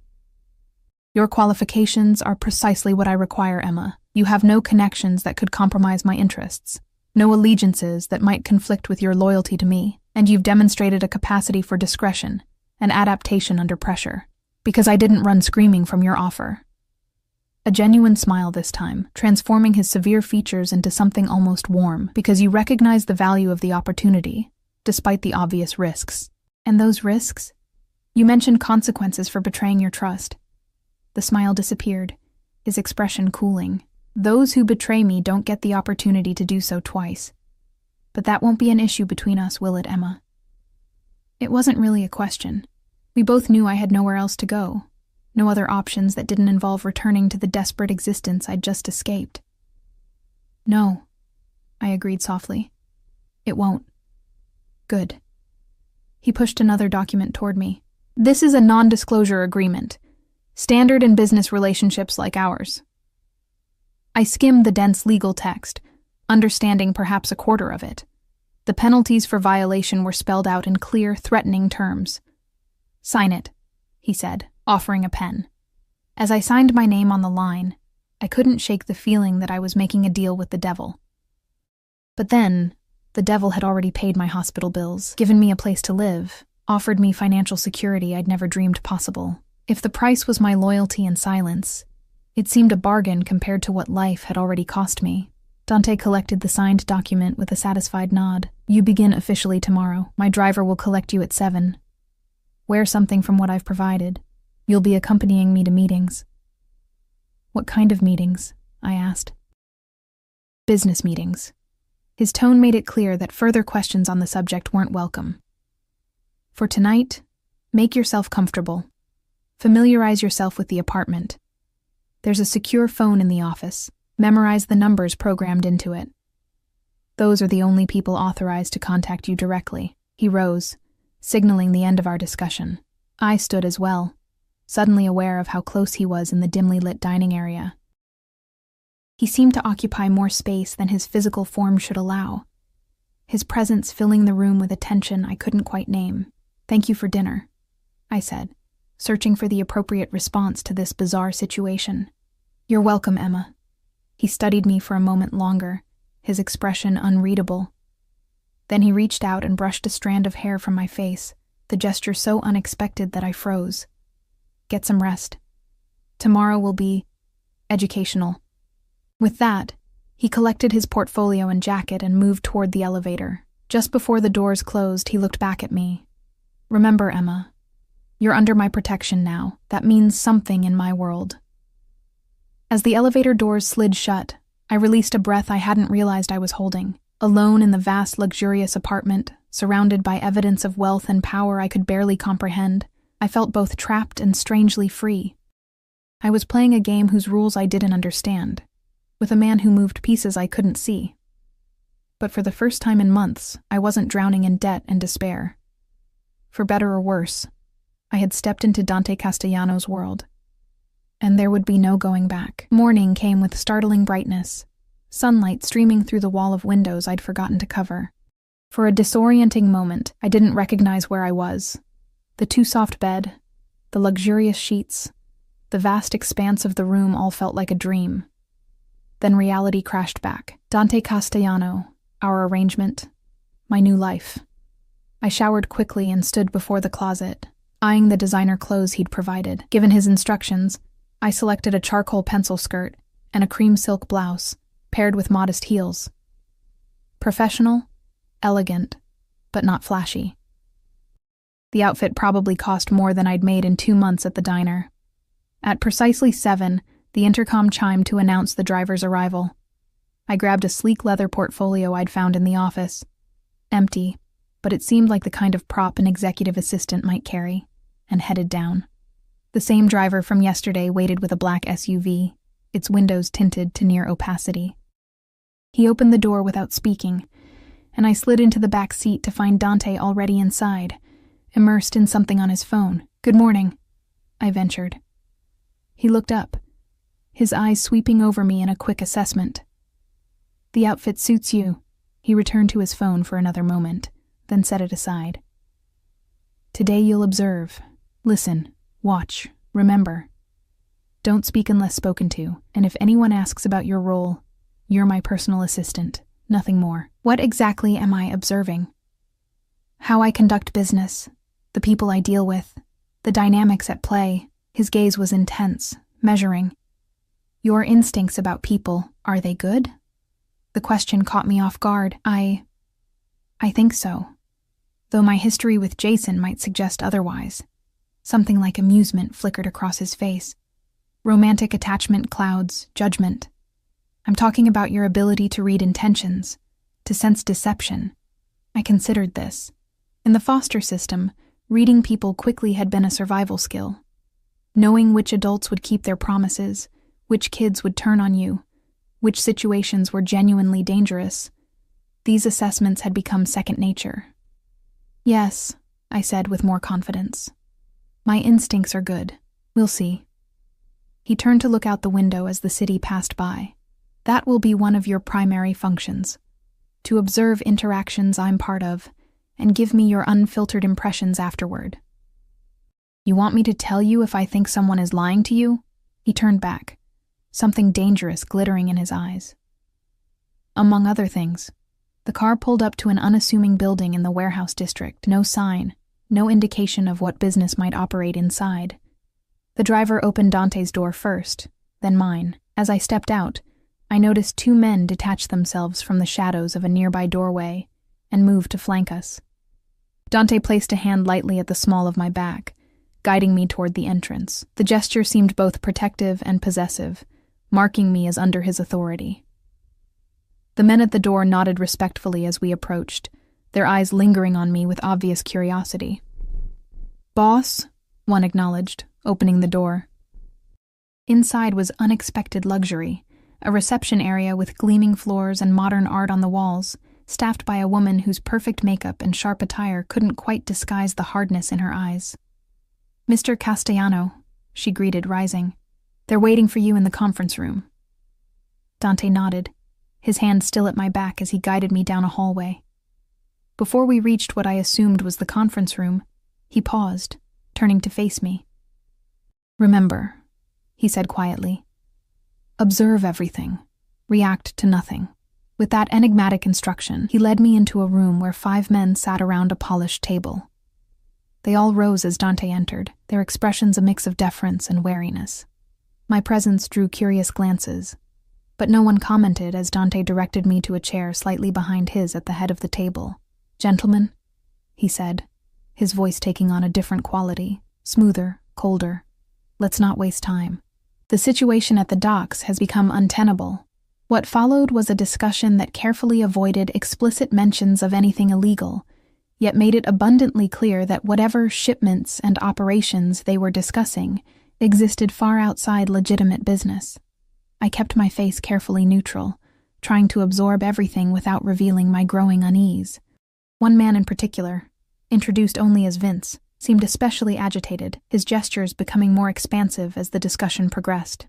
Your qualifications are precisely what I require, Emma. You have no connections that could compromise my interests, no allegiances that might conflict with your loyalty to me, and you've demonstrated a capacity for discretion and adaptation under pressure, because I didn't run screaming from your offer. A genuine smile this time, transforming his severe features into something almost warm, because you recognize the value of the opportunity, despite the obvious risks. And those risks? You mentioned consequences for betraying your trust. The smile disappeared, his expression cooling. Those who betray me don't get the opportunity to do so twice. But that won't be an issue between us, will it, Emma? It wasn't really a question. We both knew I had nowhere else to go. No other options that didn't involve returning to the desperate existence I'd just escaped. No, I agreed softly. It won't. Good. He pushed another document toward me. This is a non-disclosure agreement, standard in business relationships like ours. I skimmed the dense legal text, understanding perhaps a quarter of it. The penalties for violation were spelled out in clear, threatening terms. Sign it, he said, offering a pen. As I signed my name on the line, I couldn't shake the feeling that I was making a deal with the devil. But then, the devil had already paid my hospital bills, given me a place to live, offered me financial security I'd never dreamed possible. If the price was my loyalty and silence, it seemed a bargain compared to what life had already cost me. Dante collected the signed document with a satisfied nod. You begin officially tomorrow. My driver will collect you at 7. Wear something from what I've provided. You'll be accompanying me to meetings. What kind of meetings? I asked. Business meetings. His tone made it clear that further questions on the subject weren't welcome. For tonight, make yourself comfortable. Familiarize yourself with the apartment. There's a secure phone in the office. Memorize the numbers programmed into it. Those are the only people authorized to contact you directly. He rose, signaling the end of our discussion. I stood as well, suddenly aware of how close he was in the dimly lit dining area. He seemed to occupy more space than his physical form should allow, his presence filling the room with a tension I couldn't quite name. Thank you for dinner. I said, searching for the appropriate response to this bizarre situation. You're welcome, Emma. He studied me for a moment longer, his expression unreadable. Then he reached out and brushed a strand of hair from my face, the gesture so unexpected that I froze. Get some rest. Tomorrow will be educational. With that, he collected his portfolio and jacket and moved toward the elevator. Just before the doors closed, he looked back at me. Remember, Emma, you're under my protection now. That means something in my world. As the elevator doors slid shut, I released a breath I hadn't realized I was holding. Alone in the vast, luxurious apartment, surrounded by evidence of wealth and power I could barely comprehend, I felt both trapped and strangely free. I was playing a game whose rules I didn't understand, with a man who moved pieces I couldn't see. But for the first time in months, I wasn't drowning in debt and despair. For better or worse, I had stepped into Dante Castellano's world, and there would be no going back. Morning came with startling brightness, sunlight streaming through the wall of windows I'd forgotten to cover. For a disorienting moment, I didn't recognize where I was. The too-soft bed, the luxurious sheets, the vast expanse of the room all felt like a dream. Then reality crashed back. Dante Castellano, our arrangement, my new life. I showered quickly and stood before the closet, eyeing the designer clothes he'd provided. Given his instructions, I selected a charcoal pencil skirt and a cream silk blouse, paired with modest heels. Professional, elegant, but not flashy. The outfit probably cost more than I'd made in 2 months at the diner. At precisely 7, the intercom chimed to announce the driver's arrival. I grabbed a sleek leather portfolio I'd found in the office. Empty, but it seemed like the kind of prop an executive assistant might carry, and headed down. The same driver from yesterday waited with a black SUV, its windows tinted to near opacity. He opened the door without speaking, and I slid into the back seat to find Dante already inside, immersed in something on his phone. Good morning, I ventured. He looked up, his eyes sweeping over me in a quick assessment. The outfit suits you. He returned to his phone for another moment, then set it aside. Today you'll observe, listen, watch, remember. Don't speak unless spoken to, and if anyone asks about your role, you're my personal assistant, nothing more. What exactly am I observing? How I conduct business, the people I deal with, the dynamics at play. His gaze was intense, measuring. Your instincts about people, are they good? The question caught me off guard. I think so. Though my history with Jason might suggest otherwise. Something like amusement flickered across his face. Romantic attachment clouds, judgment. I'm talking about your ability to read intentions, to sense deception. I considered this. In the foster system, reading people quickly had been a survival skill. Knowing which adults would keep their promises, which kids would turn on you, which situations were genuinely dangerous. These assessments had become second nature. Yes, I said with more confidence. My instincts are good. We'll see. He turned to look out the window as the city passed by. That will be one of your primary functions. To observe interactions I'm part of, and give me your unfiltered impressions afterward. You want me to tell you if I think someone is lying to you? He turned back, something dangerous glittering in his eyes. Among other things, the car pulled up to an unassuming building in the warehouse district. No sign, no indication of what business might operate inside. The driver opened Dante's door first, then mine. As I stepped out, I noticed 2 men detach themselves from the shadows of a nearby doorway and move to flank us. Dante placed a hand lightly at the small of my back, guiding me toward the entrance. The gesture seemed both protective and possessive, marking me as under his authority. The men at the door nodded respectfully as we approached, their eyes lingering on me with obvious curiosity. Boss, one acknowledged, opening the door. Inside was unexpected luxury, a reception area with gleaming floors and modern art on the walls, staffed by a woman whose perfect makeup and sharp attire couldn't quite disguise the hardness in her eyes. Mr. Castellano, she greeted, rising. They're waiting for you in the conference room. Dante nodded, his hand still at my back as he guided me down a hallway. Before we reached what I assumed was the conference room, he paused, turning to face me. "Remember," he said quietly, "observe everything, react to nothing." With that enigmatic instruction, he led me into a room where 5 men sat around a polished table. They all rose as Dante entered, their expressions a mix of deference and wariness. My presence drew curious glances, but no one commented as Dante directed me to a chair slightly behind his at the head of the table. "Gentlemen," he said, his voice taking on a different quality, smoother, colder. "Let's not waste time. The situation at the docks has become untenable." What followed was a discussion that carefully avoided explicit mentions of anything illegal, yet made it abundantly clear that whatever shipments and operations they were discussing existed far outside legitimate business. I kept my face carefully neutral, trying to absorb everything without revealing my growing unease. One man in particular, introduced only as Vince, seemed especially agitated, his gestures becoming more expansive as the discussion progressed.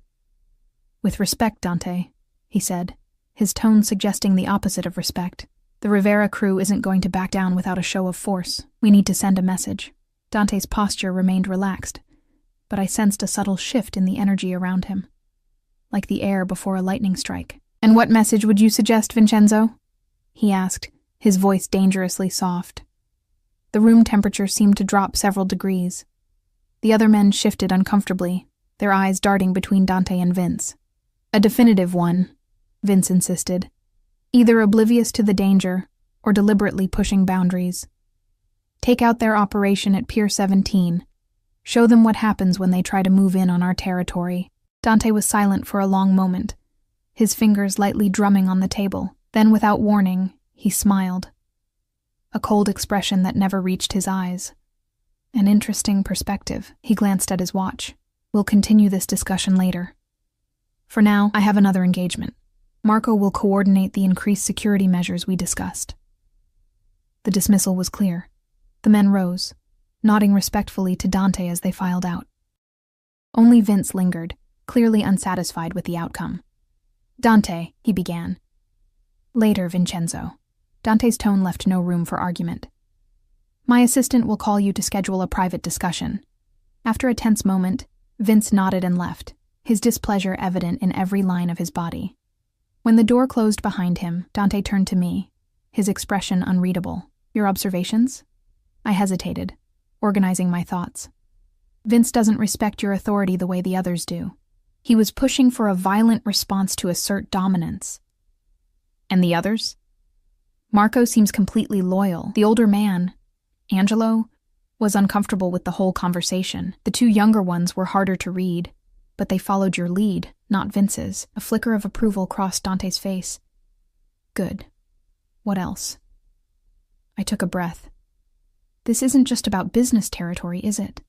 "With respect, Dante," he said, his tone suggesting the opposite of respect. "The Rivera crew isn't going to back down without a show of force. We need to send a message." Dante's posture remained relaxed, but I sensed a subtle shift in the energy around him, like the air before a lightning strike. "And what message would you suggest, Vincenzo?" he asked, his voice dangerously soft. The room temperature seemed to drop several degrees. The other men shifted uncomfortably, their eyes darting between Dante and Vince. "A definitive one," Vince insisted, "either oblivious to the danger or deliberately pushing boundaries. Take out their operation at Pier 17. Show them what happens when they try to move in on our territory." Dante was silent for a long moment, his fingers lightly drumming on the table. Then, without warning, he smiled, a cold expression that never reached his eyes. "An interesting perspective." He glanced at his watch. "We'll continue this discussion later. For now, I have another engagement. Marco will coordinate the increased security measures we discussed." The dismissal was clear. The men rose, nodding respectfully to Dante as they filed out. Only Vince lingered, clearly unsatisfied with the outcome. "Dante," he began. "Later, Vincenzo." Dante's tone left no room for argument. "My assistant will call you to schedule a private discussion." After a tense moment, Vince nodded and left, his displeasure evident in every line of his body. When the door closed behind him, Dante turned to me, his expression unreadable. "Your observations?" I hesitated, organizing my thoughts. "Vince doesn't respect your authority the way the others do. He was pushing for a violent response to assert dominance." "And the others?" "Marco seems completely loyal. The older man, Angelo, was uncomfortable with the whole conversation. The 2 younger ones were harder to read, but they followed your lead, not Vince's." A flicker of approval crossed Dante's face. "Good. What else?" I took a breath. "This isn't just about business territory, is it?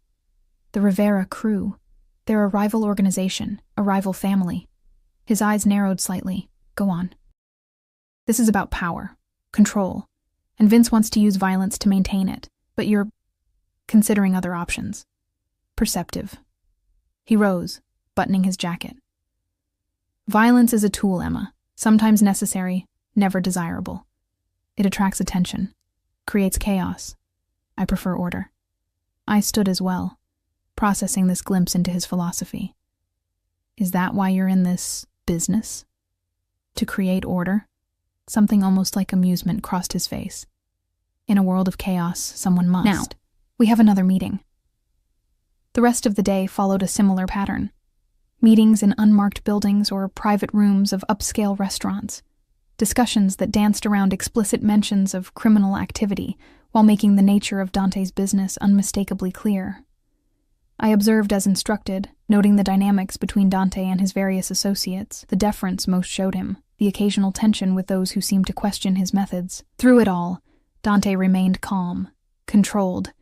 The Rivera crew. They're a rival organization, a rival family." His eyes narrowed slightly. "Go on." "This is about power, control, and Vince wants to use violence to maintain it, but you're considering other options." "Perceptive." He rose, buttoning his jacket. "Violence is a tool, Emma, sometimes necessary, never desirable. It attracts attention, creates chaos. I prefer order." I stood as well, processing this glimpse into his philosophy. "Is that why you're in this business? To create order?" Something almost like amusement crossed his face. "In a world of chaos, someone must." "Now, we have another meeting." The rest of the day followed a similar pattern. Meetings in unmarked buildings or private rooms of upscale restaurants. Discussions that danced around explicit mentions of criminal activity while making the nature of Dante's business unmistakably clear. I observed as instructed, noting the dynamics between Dante and his various associates, the deference most showed him, the occasional tension with those who seemed to question his methods. Through it all, Dante remained calm, controlled,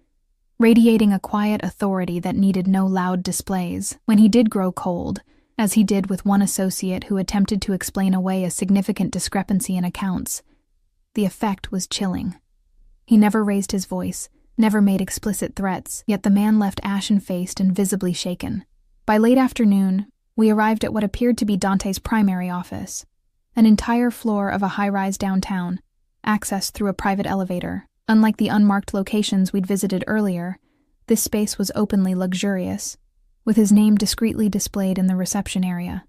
radiating a quiet authority that needed no loud displays. When he did grow cold, as he did with one associate who attempted to explain away a significant discrepancy in accounts, the effect was chilling. He never raised his voice, never made explicit threats, yet the man left ashen-faced and visibly shaken. By late afternoon, we arrived at what appeared to be Dante's primary office, an entire floor of a high-rise downtown, accessed through a private elevator. Unlike the unmarked locations we'd visited earlier, This space was openly luxurious, with his name discreetly displayed in the reception area.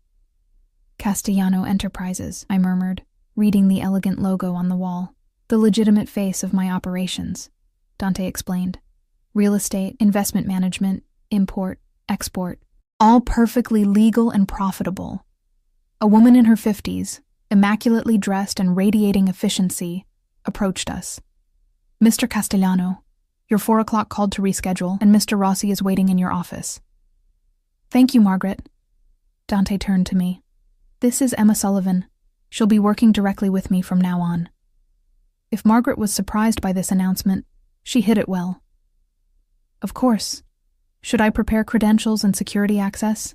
Castellano Enterprises, I murmured, reading the elegant logo on the wall. The legitimate face of my operations, Dante explained. Real estate, investment management, import, export, all perfectly legal and profitable. A woman in her 50s, immaculately dressed and radiating efficiency, approached us. Mr. Castellano, your 4 o'clock called to reschedule, and Mr. Rossi is waiting in your office. Thank you, Margaret. Dante turned to me. This is Emma Sullivan. She'll be working directly with me from now on. If Margaret was surprised by this announcement, she hid it well. Of course. Should I prepare credentials and security access?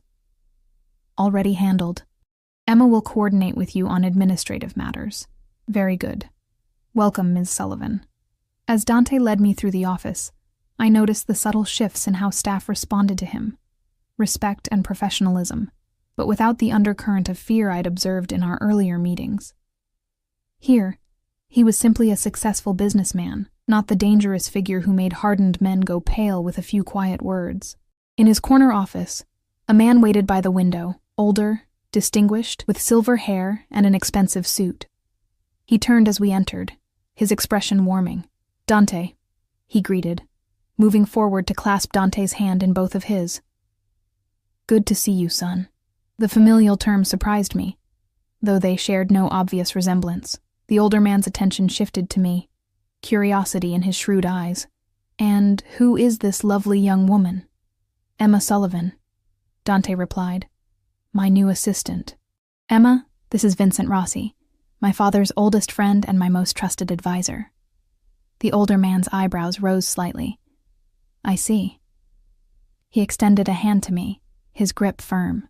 Already handled. Emma will coordinate with you on administrative matters. Very good. Welcome, Ms. Sullivan. As Dante led me through the office, I noticed the subtle shifts in how staff responded to him. Respect and professionalism, but without the undercurrent of fear I'd observed in our earlier meetings. Here, he was simply a successful businessman, not the dangerous figure who made hardened men go pale with a few quiet words. In his corner office, a man waited by the window, older, distinguished, with silver hair and an expensive suit. He turned as we entered, his expression warming. Dante, he greeted, moving forward to clasp Dante's hand in both of his. Good to see you, son. The familial term surprised me, though they shared no obvious resemblance. The older man's attention shifted to me, curiosity in his shrewd eyes. And who is this lovely young woman? Emma Sullivan, Dante replied. My new assistant. Emma, this is Vincent Rossi, my father's oldest friend and my most trusted advisor. The older man's eyebrows rose slightly. I see. He extended a hand to me, his grip firm.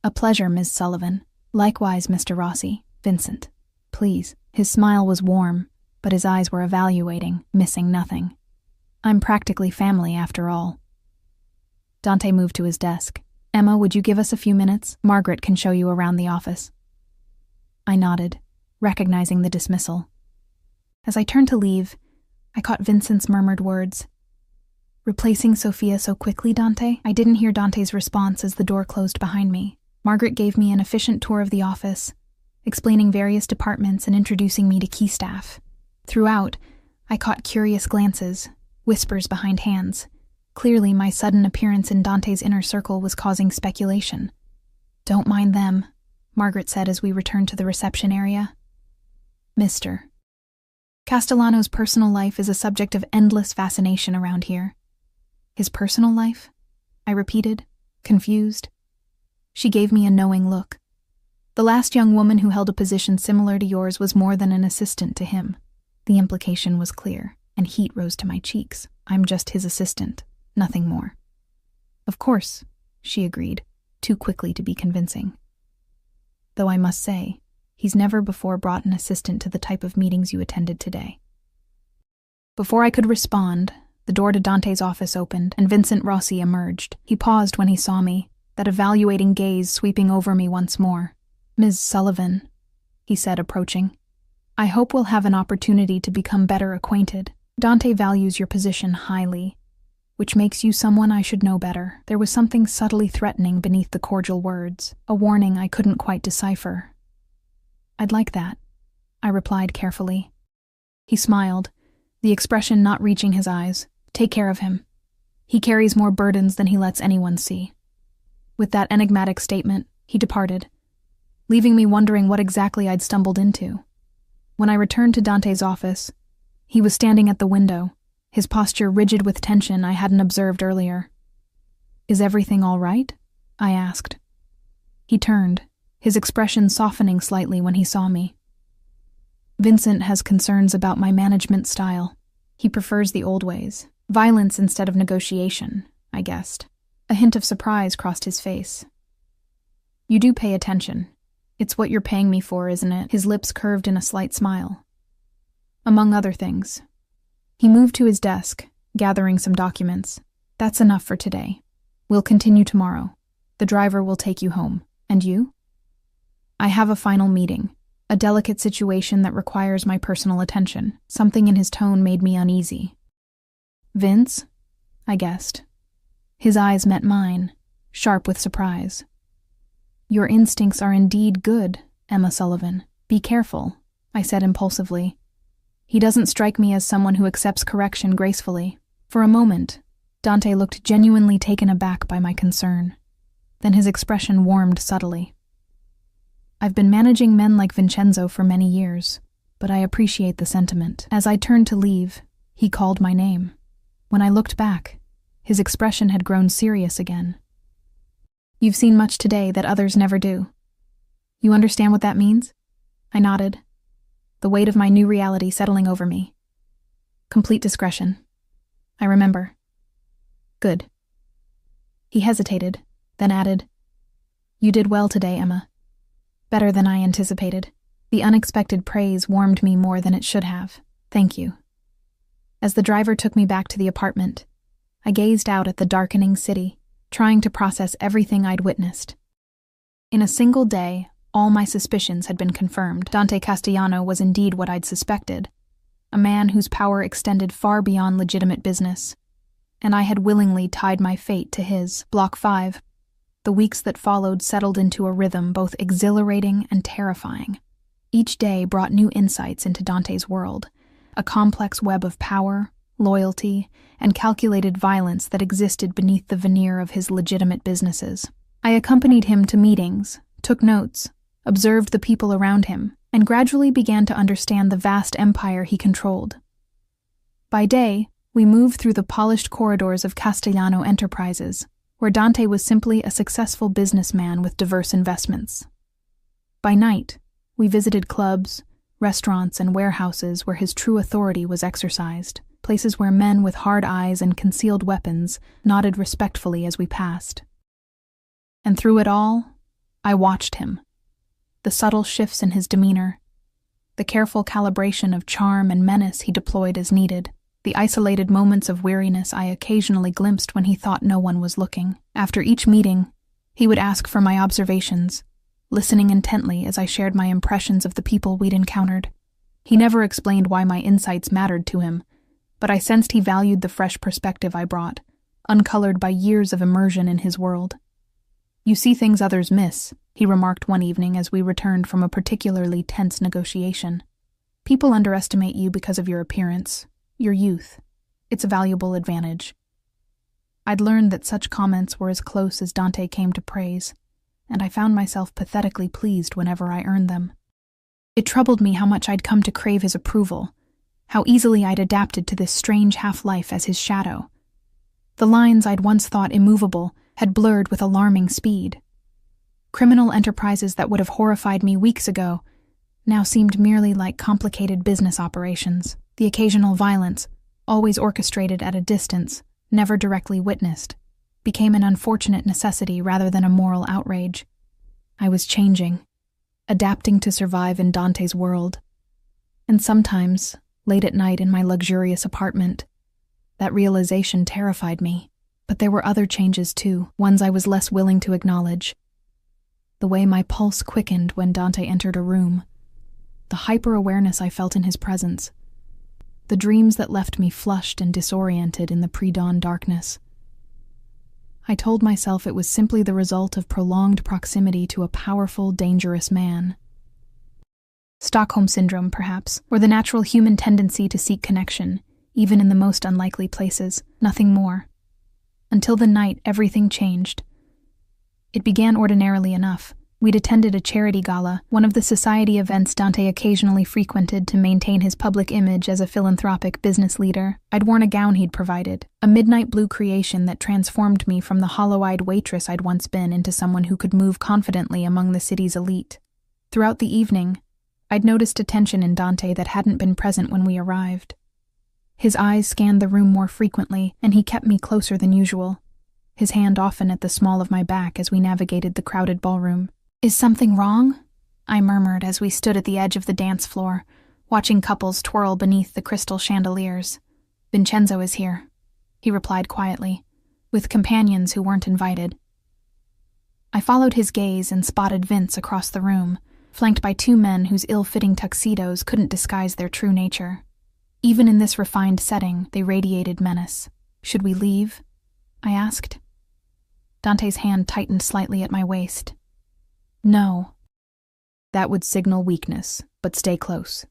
A pleasure, Ms. Sullivan. Likewise, Mr. Rossi. Vincent. Please. His smile was warm, but his eyes were evaluating, missing nothing. I'm practically family, after all. Dante moved to his desk. Emma, would you give us a few minutes? Margaret can show you around the office. I nodded, recognizing the dismissal. As I turned to leave, I caught Vincent's murmured words. Replacing Sophia so quickly, Dante? I didn't hear Dante's response as the door closed behind me. Margaret gave me an efficient tour of the office, explaining various departments and introducing me to key staff. Throughout, I caught curious glances, whispers behind hands. Clearly, my sudden appearance in Dante's inner circle was causing speculation. Don't mind them, Margaret said as we returned to the reception area. Mr. Castellano's personal life is a subject of endless fascination around here. His personal life? I repeated, confused. She gave me a knowing look. The last young woman who held a position similar to yours was more than an assistant to him. The implication was clear, and heat rose to my cheeks. I'm just his assistant, nothing more. Of course, she agreed, too quickly to be convincing. Though I must say, he's never before brought an assistant to the type of meetings you attended today. Before I could respond, the door to Dante's office opened, and Vincent Rossi emerged. He paused when he saw me, that evaluating gaze sweeping over me once more. Ms. Sullivan, he said, approaching. I hope we'll have an opportunity to become better acquainted. Dante values your position highly, which makes you someone I should know better. There was something subtly threatening beneath the cordial words, a warning I couldn't quite decipher. I'd like that, I replied carefully. He smiled, the expression not reaching his eyes. Take care of him. He carries more burdens than he lets anyone see. With that enigmatic statement, he departed, leaving me wondering what exactly I'd stumbled into. When I returned to Dante's office, he was standing at the window, his posture rigid with tension I hadn't observed earlier. Is everything all right? I asked. He turned, his expression softening slightly when he saw me. Vincent has concerns about my management style. He prefers the old ways, violence instead of negotiation, I guessed. A hint of surprise crossed his face. You do pay attention. It's what you're paying me for, isn't it? His lips curved in a slight smile. Among other things. He moved to his desk, gathering some documents. That's enough for today. We'll continue tomorrow. The driver will take you home. And you? I have a final meeting, a delicate situation that requires my personal attention. Something in his tone made me uneasy. Vince? I guessed. His eyes met mine, sharp with surprise. Your instincts are indeed good, Emma Sullivan. Be careful, I said impulsively. He doesn't strike me as someone who accepts correction gracefully. For a moment, Dante looked genuinely taken aback by my concern. Then his expression warmed subtly. I've been managing men like Vincenzo for many years, but I appreciate the sentiment. As I turned to leave, he called my name. When I looked back, his expression had grown serious again. You've seen much today that others never do. You understand what that means? I nodded, the weight of my new reality settling over me. Complete discretion. I remember. Good. He hesitated, then added, You did well today, Emma. Better than I anticipated. The unexpected praise warmed me more than it should have. Thank you. As the driver took me back to the apartment, I gazed out at the darkening city, trying to process everything I'd witnessed. In a single day, all my suspicions had been confirmed. Dante Castellano was indeed what I'd suspected, a man whose power extended far beyond legitimate business, and I had willingly tied my fate to his. Block 5. The weeks that followed settled into a rhythm both exhilarating and terrifying. Each day brought new insights into Dante's world, a complex web of power, loyalty, and calculated violence that existed beneath the veneer of his legitimate businesses. I accompanied him to meetings, took notes, observed the people around him, and gradually began to understand the vast empire he controlled. By day, we moved through the polished corridors of Castellano Enterprises, where Dante was simply a successful businessman with diverse investments. By night, we visited clubs, restaurants, and warehouses where his true authority was exercised, places where men with hard eyes and concealed weapons nodded respectfully as we passed. And through it all, I watched him. The subtle shifts in his demeanor, the careful calibration of charm and menace he deployed as needed, the isolated moments of weariness I occasionally glimpsed when he thought no one was looking. After each meeting, he would ask for my observations, listening intently as I shared my impressions of the people we'd encountered. He never explained why my insights mattered to him, but I sensed he valued the fresh perspective I brought, uncolored by years of immersion in his world. You see things others miss, he remarked one evening as we returned from a particularly tense negotiation. People underestimate you because of your appearance, your youth. It's a valuable advantage. I'd learned that such comments were as close as Dante came to praise, and I found myself pathetically pleased whenever I earned them. It troubled me how much I'd come to crave his approval, how easily I'd adapted to this strange half-life as his shadow. The lines I'd once thought immovable had blurred with alarming speed. Criminal enterprises that would have horrified me weeks ago now seemed merely like complicated business operations. The occasional violence, always orchestrated at a distance, never directly witnessed, became an unfortunate necessity rather than a moral outrage. I was changing, adapting to survive in Dante's world. And sometimes, late at night in my luxurious apartment, that realization terrified me. But there were other changes too, ones I was less willing to acknowledge. The way my pulse quickened when Dante entered a room, the hyper-awareness I felt in his presence, the dreams that left me flushed and disoriented in the pre-dawn darkness. I told myself it was simply the result of prolonged proximity to a powerful, dangerous man. Stockholm Syndrome, perhaps, or the natural human tendency to seek connection, even in the most unlikely places, nothing more. Until the night everything changed. It began ordinarily enough. We'd attended a charity gala, one of the society events Dante occasionally frequented to maintain his public image as a philanthropic business leader. I'd worn a gown he'd provided, a midnight blue creation that transformed me from the hollow-eyed waitress I'd once been into someone who could move confidently among the city's elite. Throughout the evening, I'd noticed a tension in Dante that hadn't been present when we arrived. His eyes scanned the room more frequently, and he kept me closer than usual, his hand often at the small of my back as we navigated the crowded ballroom. "Is something wrong?" I murmured as we stood at the edge of the dance floor, watching couples twirl beneath the crystal chandeliers. "Vincenzo is here," he replied quietly, "with companions who weren't invited." I followed his gaze and spotted Vince across the room, flanked by two men whose ill-fitting tuxedos couldn't disguise their true nature. Even in this refined setting, they radiated menace. Should we leave? I asked. Dante's hand tightened slightly at my waist. No. That would signal weakness, but stay close.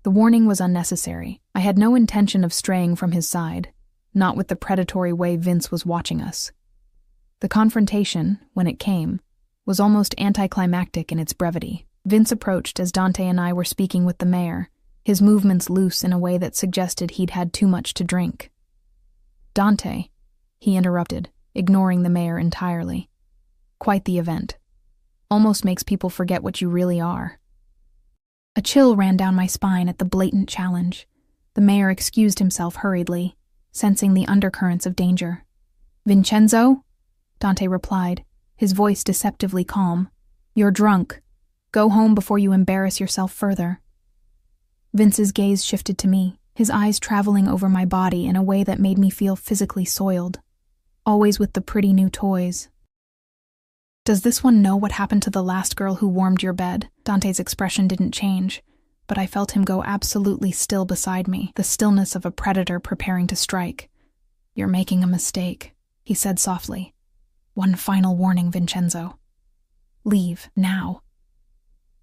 The warning was unnecessary. I had no intention of straying from his side, not with the predatory way Vince was watching us. The confrontation, when it came, was almost anticlimactic in its brevity. Vince approached as Dante and I were speaking with the mayor, his movements loose in a way that suggested he'd had too much to drink. "Dante," he interrupted, ignoring the mayor entirely. "Quite the event. Almost makes people forget what you really are." A chill ran down my spine at the blatant challenge. The mayor excused himself hurriedly, sensing the undercurrents of danger. "Vincenzo?" Dante replied, his voice deceptively calm. "You're drunk. Go home before you embarrass yourself further." Vince's gaze shifted to me, his eyes traveling over my body in a way that made me feel physically soiled, always with the pretty new toys. "Does this one know what happened to the last girl who warmed your bed?" Dante's expression didn't change, but I felt him go absolutely still beside me, the stillness of a predator preparing to strike. "You're making a mistake," he said softly. "One final warning, Vincenzo. Leave, now."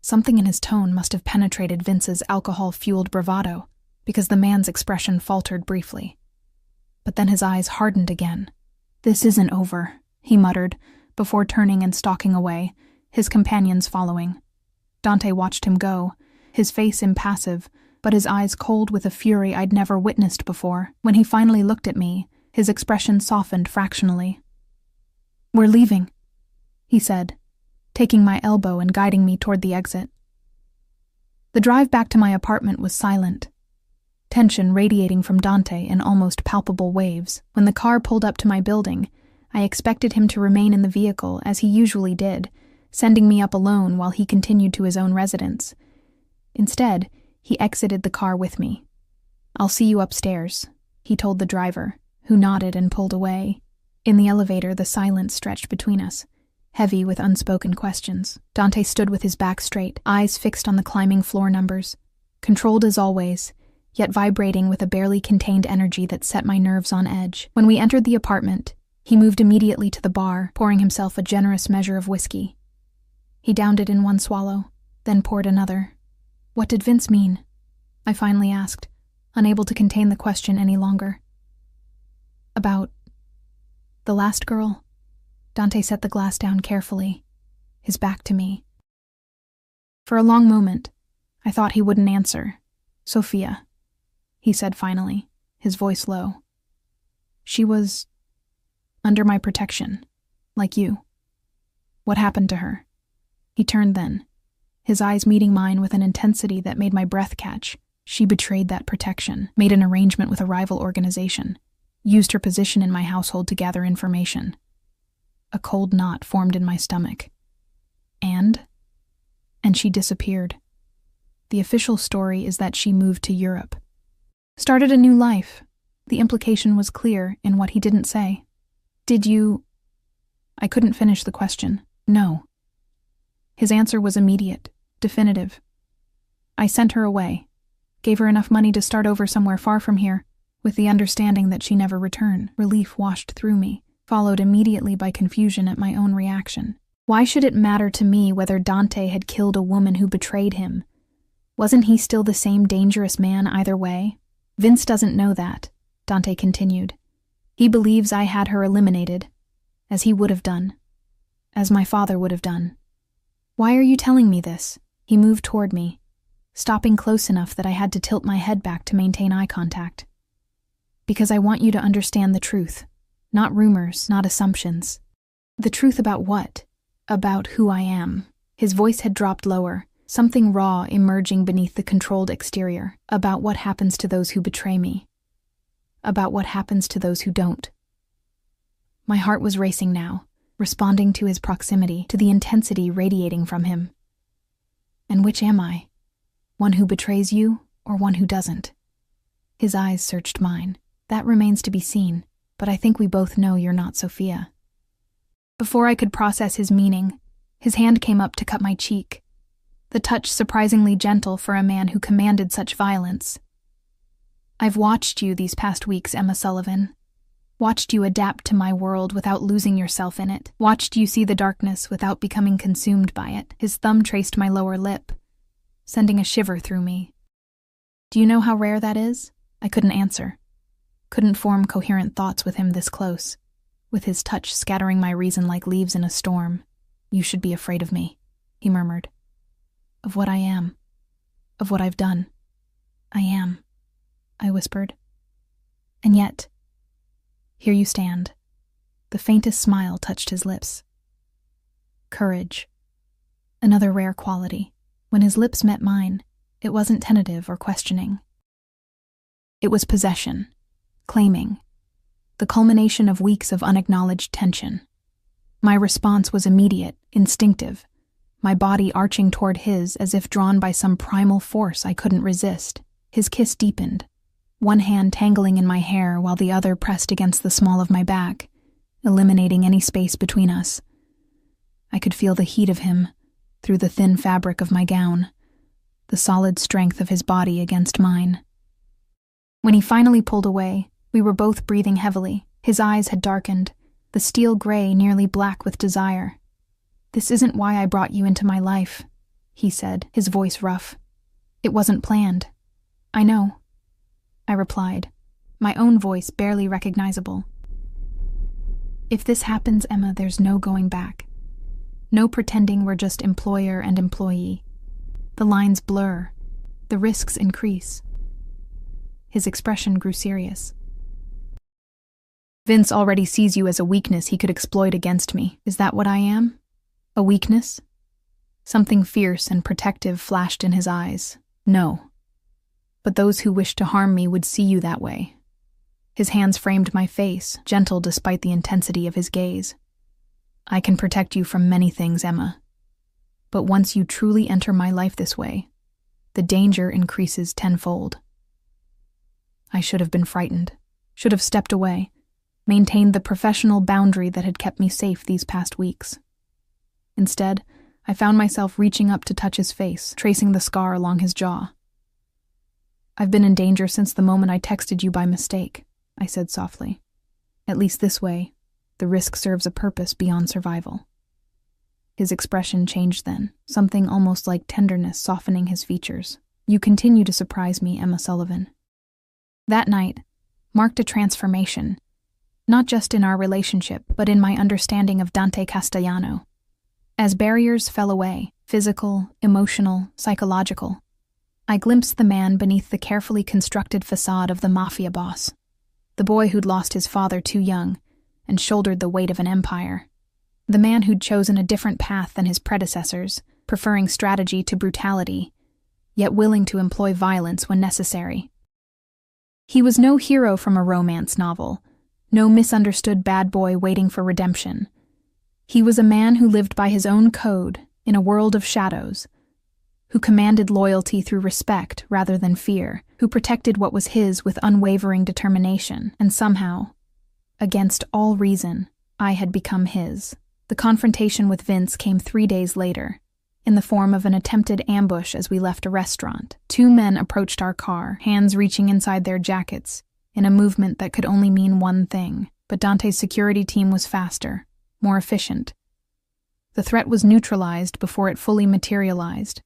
Something in his tone must have penetrated Vince's alcohol-fueled bravado, because the man's expression faltered briefly. But then his eyes hardened again. "This isn't over," he muttered, before turning and stalking away, his companions following. Dante watched him go, his face impassive, but his eyes cold with a fury I'd never witnessed before. When he finally looked at me, his expression softened fractionally. "We're leaving," he said, taking my elbow and guiding me toward the exit. The drive back to my apartment was silent, tension radiating from Dante in almost palpable waves. When the car pulled up to my building, I expected him to remain in the vehicle as he usually did, sending me up alone while he continued to his own residence. Instead, he exited the car with me. "I'll see you upstairs," he told the driver, who nodded and pulled away. In the elevator, the silence stretched between us, heavy with unspoken questions. Dante stood with his back straight, eyes fixed on the climbing floor numbers, controlled as always, yet vibrating with a barely contained energy that set my nerves on edge. When we entered the apartment, he moved immediately to the bar, pouring himself a generous measure of whiskey. He downed it in one swallow, then poured another. "What did Vince mean?" I finally asked, unable to contain the question any longer. "About the last girl?" Dante set the glass down carefully, his back to me. For a long moment, I thought he wouldn't answer. "Sophia," he said finally, his voice low. "She was under my protection, like you. What happened to her?" He turned then, his eyes meeting mine with an intensity that made my breath catch. "She betrayed that protection, made an arrangement with a rival organization, used her position in my household to gather information." A cold knot formed in my stomach. And she disappeared. The official story is that she moved to Europe. Started a new life. The implication was clear in what he didn't say. "Did you—" I couldn't finish the question. "No." His answer was immediate, definitive. "I sent her away, gave her enough money to start over somewhere far from here, with the understanding that she never returned." Relief washed through me, followed immediately by confusion at my own reaction. Why should it matter to me whether Dante had killed a woman who betrayed him? Wasn't he still the same dangerous man either way? "Vince doesn't know that," Dante continued. "He believes I had her eliminated, as he would have done, as my father would have done." "Why are you telling me this?" He moved toward me, stopping close enough that I had to tilt my head back to maintain eye contact. "Because I want you to understand the truth. Not rumors, not assumptions." "The truth about what?" "About who I am." His voice had dropped lower, something raw emerging beneath the controlled exterior. "About what happens to those who betray me. About what happens to those who don't." My heart was racing now, responding to his proximity, to the intensity radiating from him. "And which am I? One who betrays you, or one who doesn't?" His eyes searched mine. "That remains to be seen, but I think we both know you're not Sophia." Before I could process his meaning, his hand came up to cut my cheek, the touch surprisingly gentle for a man who commanded such violence. "I've watched you these past weeks, Emma Sullivan. Watched you adapt to my world without losing yourself in it. Watched you see the darkness without becoming consumed by it. His thumb traced my lower lip, sending a shiver through me. Do you know how rare that is? I couldn't answer. Couldn't form coherent thoughts with him this close, with his touch scattering my reason like leaves in a storm. You should be afraid of me, he murmured. Of what I am. Of what I've done. I am, I whispered. And yet, here you stand. The faintest smile touched his lips. Courage. Another rare quality. When his lips met mine, it wasn't tentative or questioning. It was possession, claiming, the culmination of weeks of unacknowledged tension. My response was immediate, instinctive, my body arching toward his as if drawn by some primal force I couldn't resist. His kiss deepened, one hand tangling in my hair while the other pressed against the small of my back, eliminating any space between us. I could feel the heat of him through the thin fabric of my gown, the solid strength of his body against mine. When he finally pulled away, we were both breathing heavily. His eyes had darkened, the steel gray nearly black with desire. This isn't why I brought you into my life, he said, his voice rough. It wasn't planned. I know, I replied, my own voice barely recognizable. If this happens, Emma, there's no going back. No pretending we're just employer and employee. The lines blur, the risks increase. His expression grew serious. Vince already sees you as a weakness he could exploit against me. Is that what I am? A weakness? Something fierce and protective flashed in his eyes. No. But those who wish to harm me would see you that way. His hands framed my face, gentle despite the intensity of his gaze. I can protect you from many things, Emma. But once you truly enter my life this way, the danger increases tenfold. I should have been frightened, should have stepped away, maintained the professional boundary that had kept me safe these past weeks. Instead, I found myself reaching up to touch his face, tracing the scar along his jaw. I've been in danger since the moment I texted you by mistake, I said softly. At least this way, the risk serves a purpose beyond survival. His expression changed then, something almost like tenderness softening his features. You continue to surprise me, Emma Sullivan. That night marked a transformation, not just in our relationship, but in my understanding of Dante Castellano. As barriers fell away, physical, emotional, psychological, I glimpsed the man beneath the carefully constructed facade of the Mafia boss, the boy who'd lost his father too young and shouldered the weight of an empire, the man who'd chosen a different path than his predecessors, preferring strategy to brutality, yet willing to employ violence when necessary. He was no hero from a romance novel, no misunderstood bad boy waiting for redemption. He was a man who lived by his own code in a world of shadows, who commanded loyalty through respect rather than fear, who protected what was his with unwavering determination, and somehow, against all reason, I had become his. The confrontation with Vince came 3 days later, in the form of an attempted ambush as we left a restaurant. 2 men approached our car, hands reaching inside their jackets, in a movement that could only mean one thing. But Dante's security team was faster, more efficient. The threat was neutralized before it fully materialized,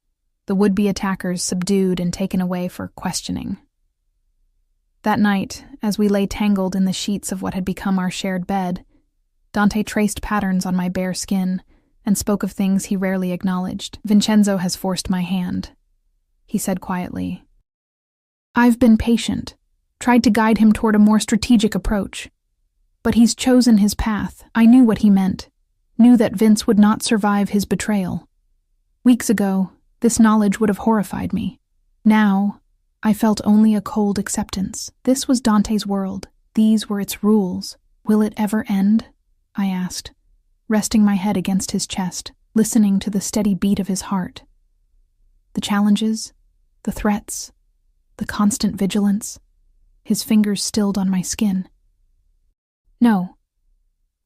the would-be attackers subdued and taken away for questioning. That night, as we lay tangled in the sheets of what had become our shared bed, Dante traced patterns on my bare skin and spoke of things he rarely acknowledged. Vincenzo has forced my hand, he said quietly. I've been patient, tried to guide him toward a more strategic approach. But he's chosen his path. I knew what he meant, knew that Vince would not survive his betrayal. Weeks ago, this knowledge would have horrified me. Now, I felt only a cold acceptance. This was Dante's world. These were its rules. Will it ever end? I asked, resting my head against his chest, listening to the steady beat of his heart. The challenges, the threats, the constant vigilance, his fingers stilled on my skin. No,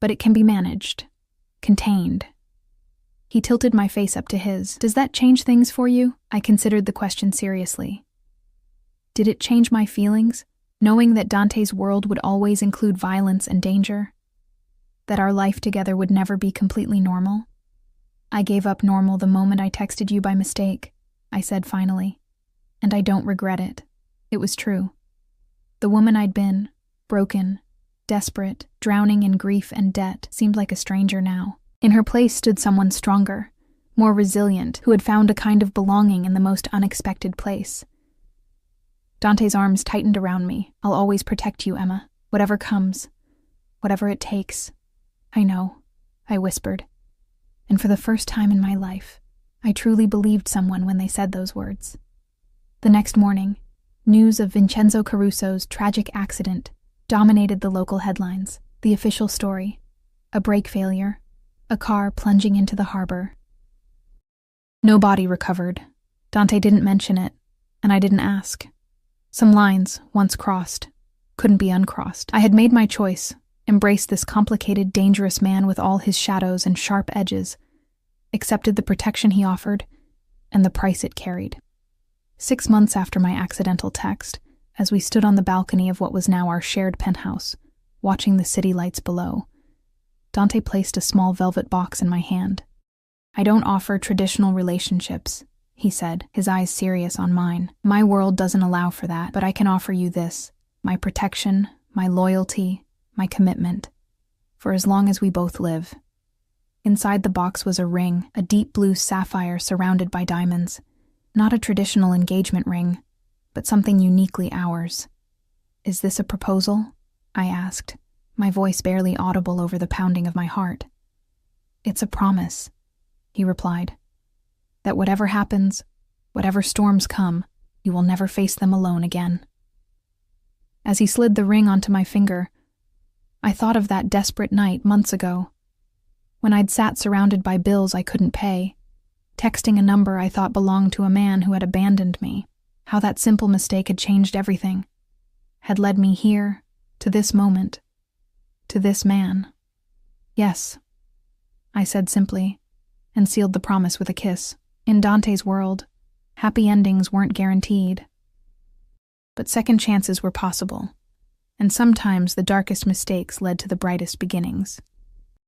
but it can be managed, contained. He tilted my face up to his. Does that change things for you? I considered the question seriously. Did it change my feelings? knowing that Dante's world would always include violence and danger, that our life together would never be completely normal. I gave up normal the moment I texted you by mistake, I said finally, and I don't regret it. It was true. The woman I'd been, broken, desperate, drowning in grief and debt, seemed like a stranger now. In her place stood someone stronger, more resilient, who had found a kind of belonging in the most unexpected place. Dante's arms tightened around me. I'll always protect you, Emma. Whatever comes. Whatever it takes. I know, I whispered. And for the first time in my life, I truly believed someone when they said those words. The next morning, news of Vincenzo Caruso's tragic accident dominated the local headlines. The official story: a brake failure, a car plunging into the harbor. No body recovered. Dante didn't mention it, and I didn't ask. Some lines, once crossed, couldn't be uncrossed. I had made my choice, embraced this complicated, dangerous man with all his shadows and sharp edges, accepted the protection he offered, and the price it carried. 6 months after my accidental text, as we stood on the balcony of what was now our shared penthouse, watching the city lights below, Dante placed a small velvet box in my hand. I don't offer traditional relationships, he said, his eyes serious on mine. My world doesn't allow for that, but I can offer you this: my protection, my loyalty, my commitment, for as long as we both live. Inside the box was a ring, a deep blue sapphire surrounded by diamonds. Not a traditional engagement ring, but something uniquely ours. Is this a proposal? I asked, my voice barely audible over the pounding of my heart. It's a promise, he replied, that whatever happens, whatever storms come, you will never face them alone again. As he slid the ring onto my finger, I thought of that desperate night months ago, when I'd sat surrounded by bills I couldn't pay, texting a number I thought belonged to a man who had abandoned me. How that simple mistake had changed everything, had led me here, to this moment, to this man. Yes, I said simply, and sealed the promise with a kiss. In Dante's world, happy endings weren't guaranteed. But second chances were possible, and sometimes the darkest mistakes led to the brightest beginnings.